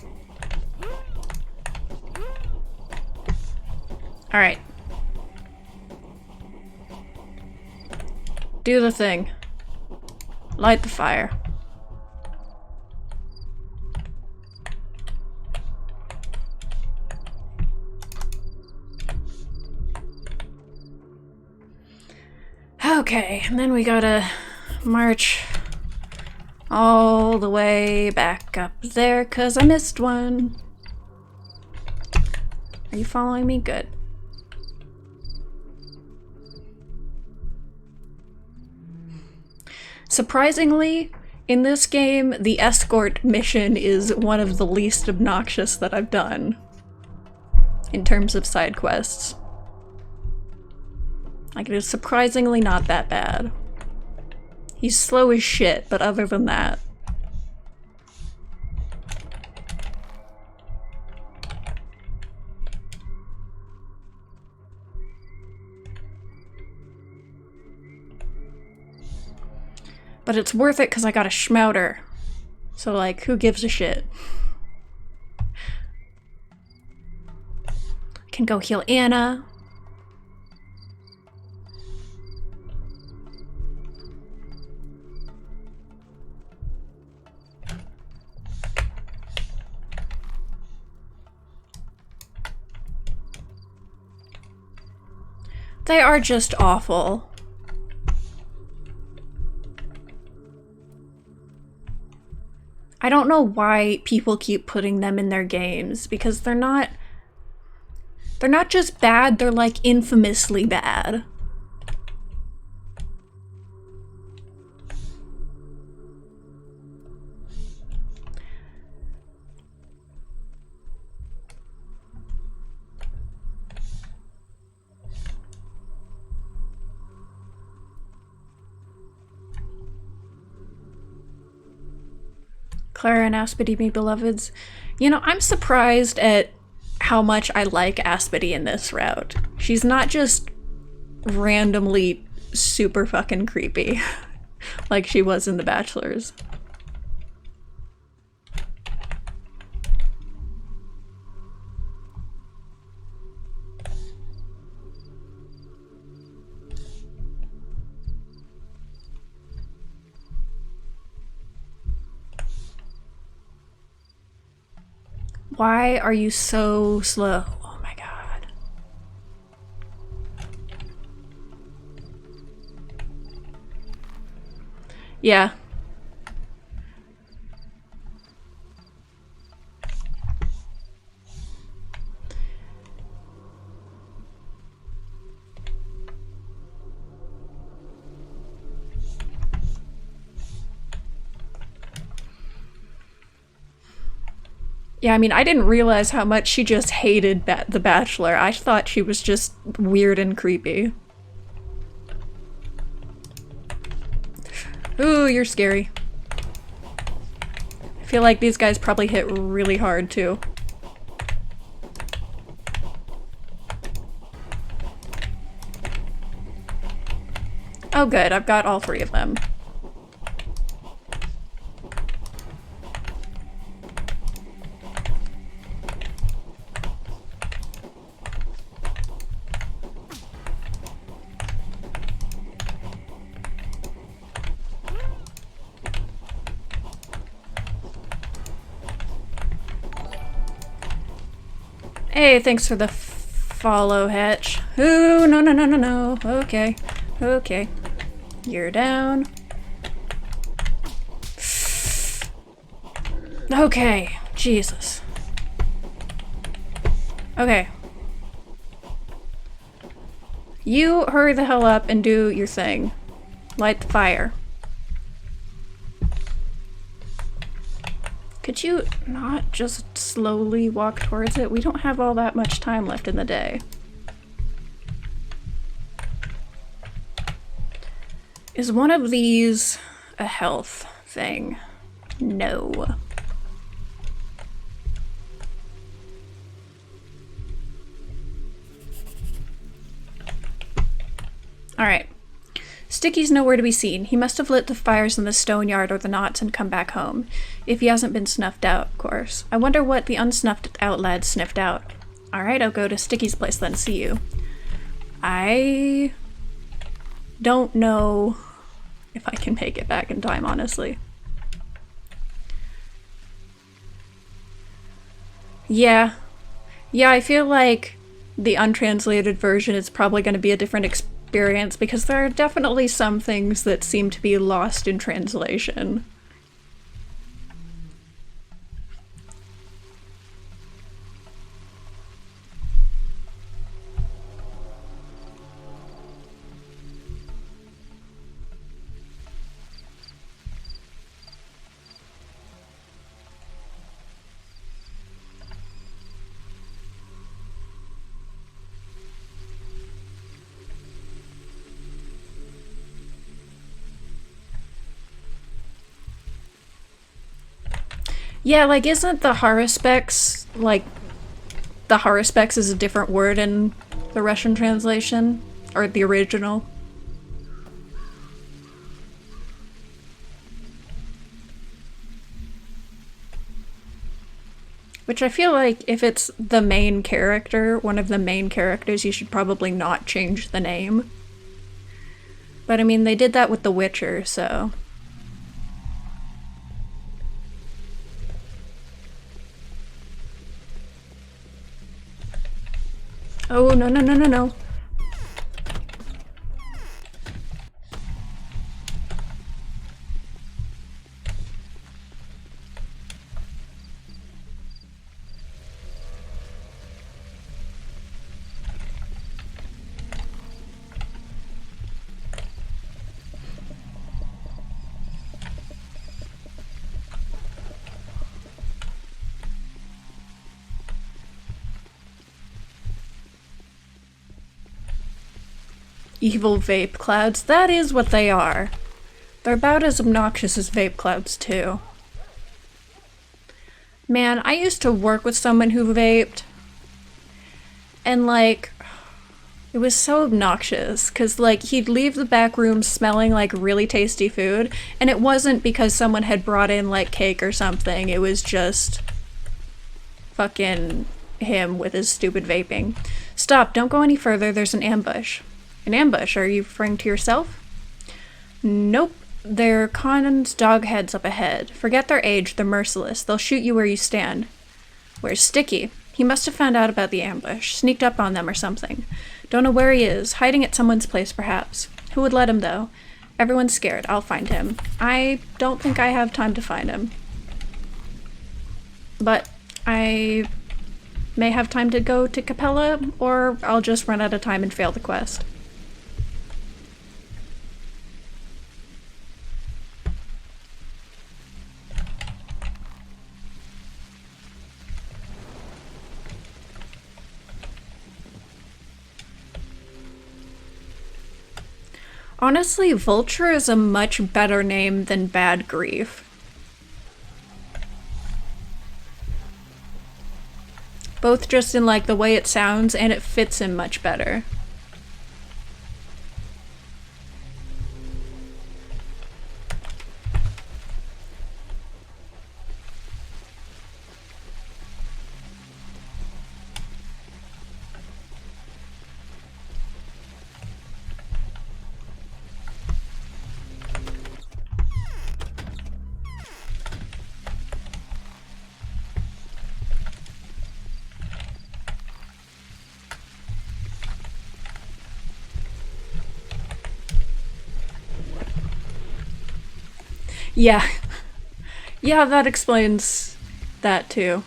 Alright. Do the thing. Light the fire. Okay, and then we gotta march all the way back up there, 'cause I missed one. Are you following me? Good. Surprisingly, in this game, the escort mission is one of the least obnoxious that I've done in terms of side quests. Like, it is surprisingly not that bad. He's slow as shit, but other than that. But it's worth it because I got a schmouter. So, like, who gives a shit? I can go heal Anna. They are just awful. I don't know why people keep putting them in their games, because they're not just bad, they're like infamously bad. Clara and Aspity, me beloveds. You know, I'm surprised at how much I like Aspity in this route. She's not just randomly super fucking creepy like she was in The Bachelors. Why are you so slow? Oh my god. Yeah. Yeah, I mean, I didn't realize how much she just hated The Bachelor. I thought she was just weird and creepy. Ooh, you're scary. I feel like these guys probably hit really hard, too. Oh good, I've got all 3 of them. Hey, thanks for the follow, Hatch. Ooh, no, no, no, no, no. Okay. Okay. You're down. Okay. Jesus. Okay. You hurry the hell up and do your thing. Light the fire. Could you not just slowly walk towards it? We don't have all that much time left in the day. Is one of these a health thing? No. Alright. Sticky's nowhere to be seen. He must have lit the fires in the stone yard or the knots and come back home. If he hasn't been snuffed out, of course. I wonder what the unsnuffed out lad sniffed out. Alright, I'll go to Sticky's place then. See you. I don't know if I can make it back in time, honestly. Yeah. Yeah, I feel like the untranslated version is probably going to be a different experience because there are definitely some things that seem to be lost in translation. Yeah, like, isn't the Haruspex, like, the Haruspex is a different word in the Russian translation? Or the original? Which I feel like if it's the main character, one of the main characters, you should probably not change the name. But I mean, they did that with The Witcher, so... Oh, no, no, no, no, no. Evil vape clouds. That is what they are. They're about as obnoxious as vape clouds, too. Man, I used to work with someone who vaped. And, like, it was so obnoxious. Because, like, he'd leave the back room smelling like really tasty food. And it wasn't because someone had brought in, like, cake or something. It was just fucking him with his stupid vaping. Stop, don't go any further. There's an ambush. An ambush? Are you referring to yourself? Nope. They're Conan's dog heads up ahead. Forget their age, they're merciless. They'll shoot you where you stand. Where's Sticky? He must have found out about the ambush. Sneaked up on them or something. Don't know where he is. Hiding at someone's place, perhaps. Who would let him, though? Everyone's scared. I'll find him. I don't think I have time to find him. But I may have time to go to Capella, or I'll just run out of time and fail the quest. Honestly, Vulture is a much better name than Bad Grief. Both just in like the way it sounds, and it fits him much better. Yeah. Yeah, that explains that too.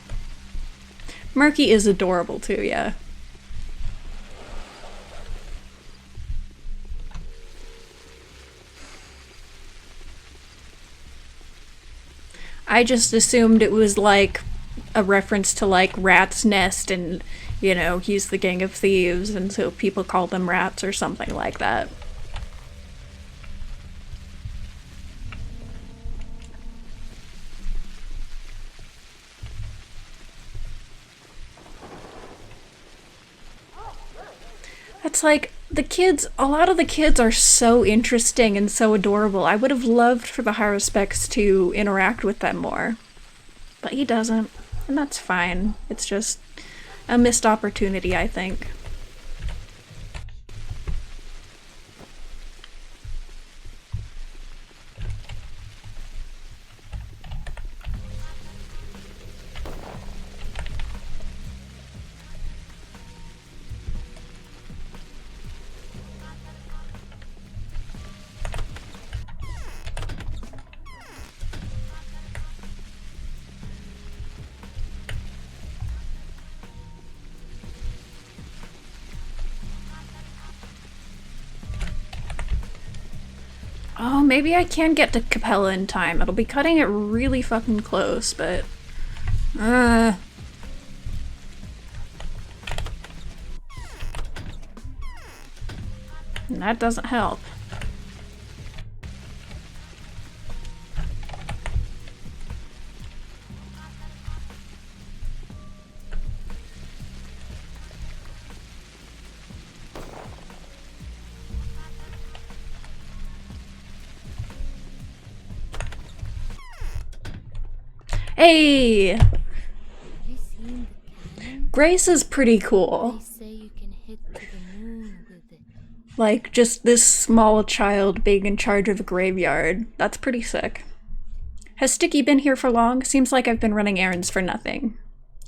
Murky is adorable too, yeah. I just assumed it was like a reference to like Rat's Nest and, you know, he's the gang of thieves and so people call them rats or something like that. It's like, the kids, a lot of the kids are so interesting and so adorable. I would have loved for the Haruspex to interact with them more. But he doesn't, and that's fine. It's just a missed opportunity, I think. Oh, maybe I can get to Capella in time. It'll be cutting it really fucking close, but... that doesn't help. Hey! Have you seen the cannon? Grace is pretty cool. They say you can hit to the moon with it. Like, just this small child being in charge of a graveyard. That's pretty sick. Has Sticky been here for long? Seems like I've been running errands for nothing.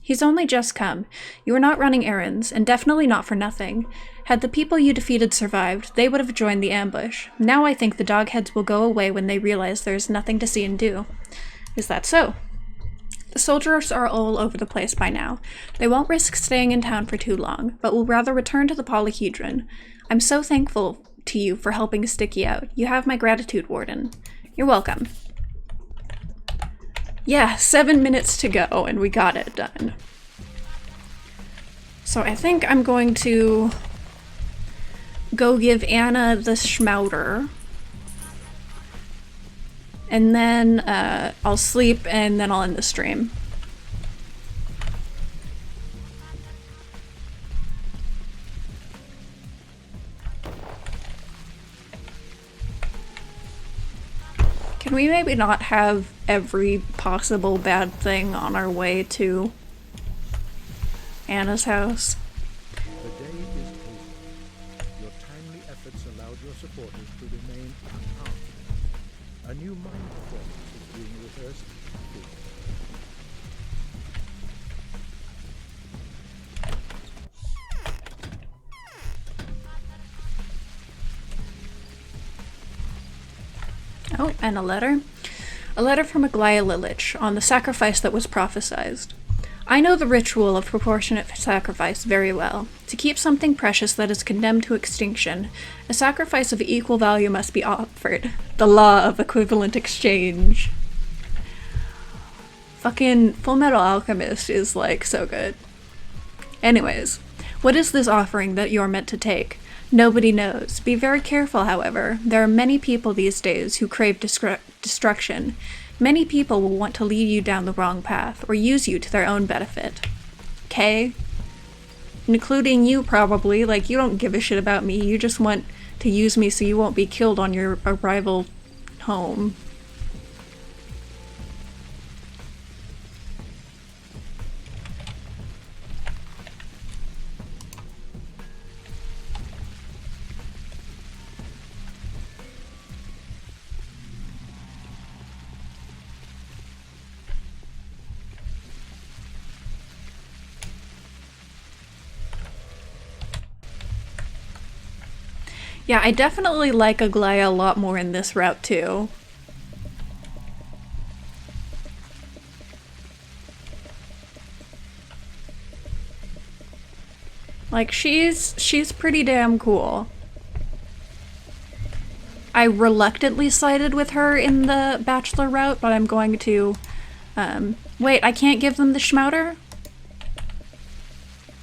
He's only just come. You were not running errands, and definitely not for nothing. Had the people you defeated survived, they would have joined the ambush. Now I think the dogheads will go away when they realize there is nothing to see and do. Is that so? The soldiers are all over the place by now. They won't risk staying in town for too long, but will rather return to the polyhedron. I'm so thankful to you for helping Sticky out. You have my gratitude, Warden. You're welcome. Yeah, 7 minutes to go, and we got it done. So I think I'm going to go give Anna the schmouter. And then I'll sleep, and then I'll end the stream. Can we maybe not have every possible bad thing on our way to Anna's house? The day is over. Your timely efforts allowed your supporters to remain unharmed. A new mine performance is being rehearsed. Oh, and a letter. A letter from Aglaia Lilich on the sacrifice that was prophesized. I know the ritual of proportionate sacrifice very well. To keep something precious that is condemned to extinction, a sacrifice of equal value must be offered. The law of equivalent exchange. Fucking Fullmetal Alchemist is like so good. Anyways, what is this offering that you are meant to take? Nobody knows. Be very careful, however. There are many people these days who crave destruction. Many people will want to lead you down the wrong path, or use you to their own benefit. Okay? Including you, probably. Like, you don't give a shit about me. You just want to use me so you won't be killed on your arrival home. Yeah, I definitely like Aglaya a lot more in this route too. Like, she's pretty damn cool. I reluctantly sided with her in the bachelor route, but I'm going to, wait, I can't give them the schmouter?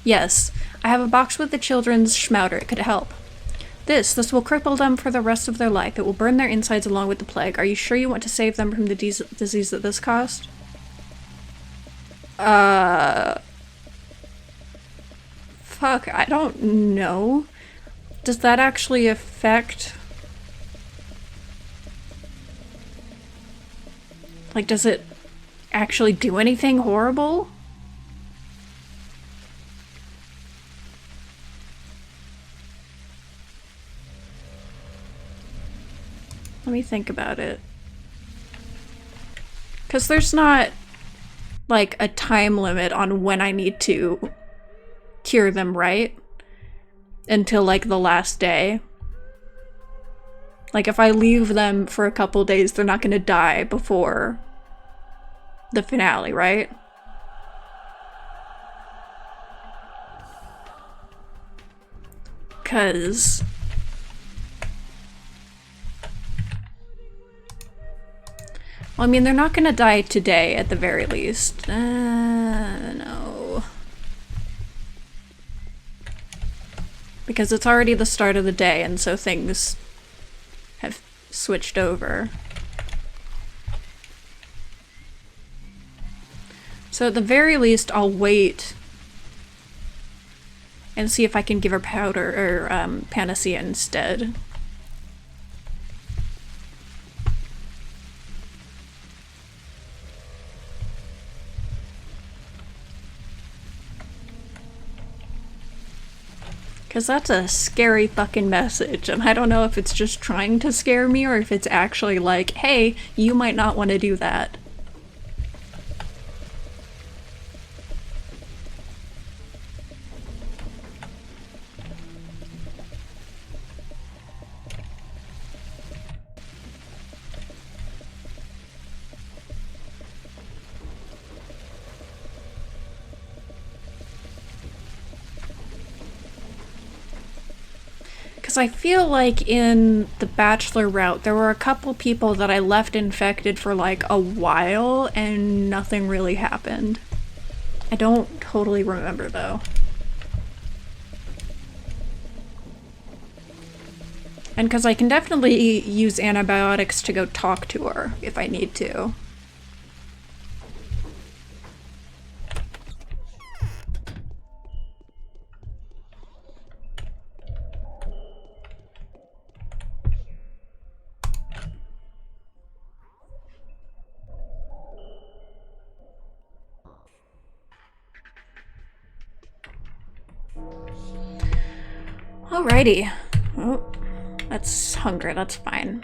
Yes, I have a box with the children's schmouter. It could help. This will cripple them for the rest of their life. It will burn their insides along with the plague. Are you sure you want to save them from the disease that this caused? Fuck, I don't know. Does that actually affect... Like, does it actually do anything horrible? Let me think about it. Because there's not, like, a time limit on when I need to cure them, right? Until, like, the last day. Like, if I leave them for a couple days, they're not gonna die before the finale, right? Because... Well, I mean, they're not gonna die today, at the very least. No. Because it's already the start of the day, and so things have switched over. So at the very least, I'll wait and see if I can give her powder, or panacea instead. Because that's a scary fucking message, and I don't know if it's just trying to scare me or if it's actually like, hey, you might not want to do that. Because I feel like in the Bachelor route, there were a couple people that I left infected for like a while and nothing really happened. I don't totally remember though. And because I can definitely use antibiotics to go talk to her if I need to. Alrighty. Oh, that's hunger, that's fine.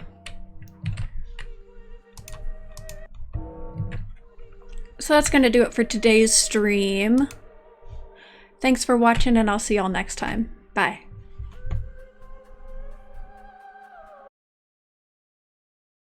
So that's gonna do it for today's stream. Thanks for watching, and I'll see y'all next time. Bye.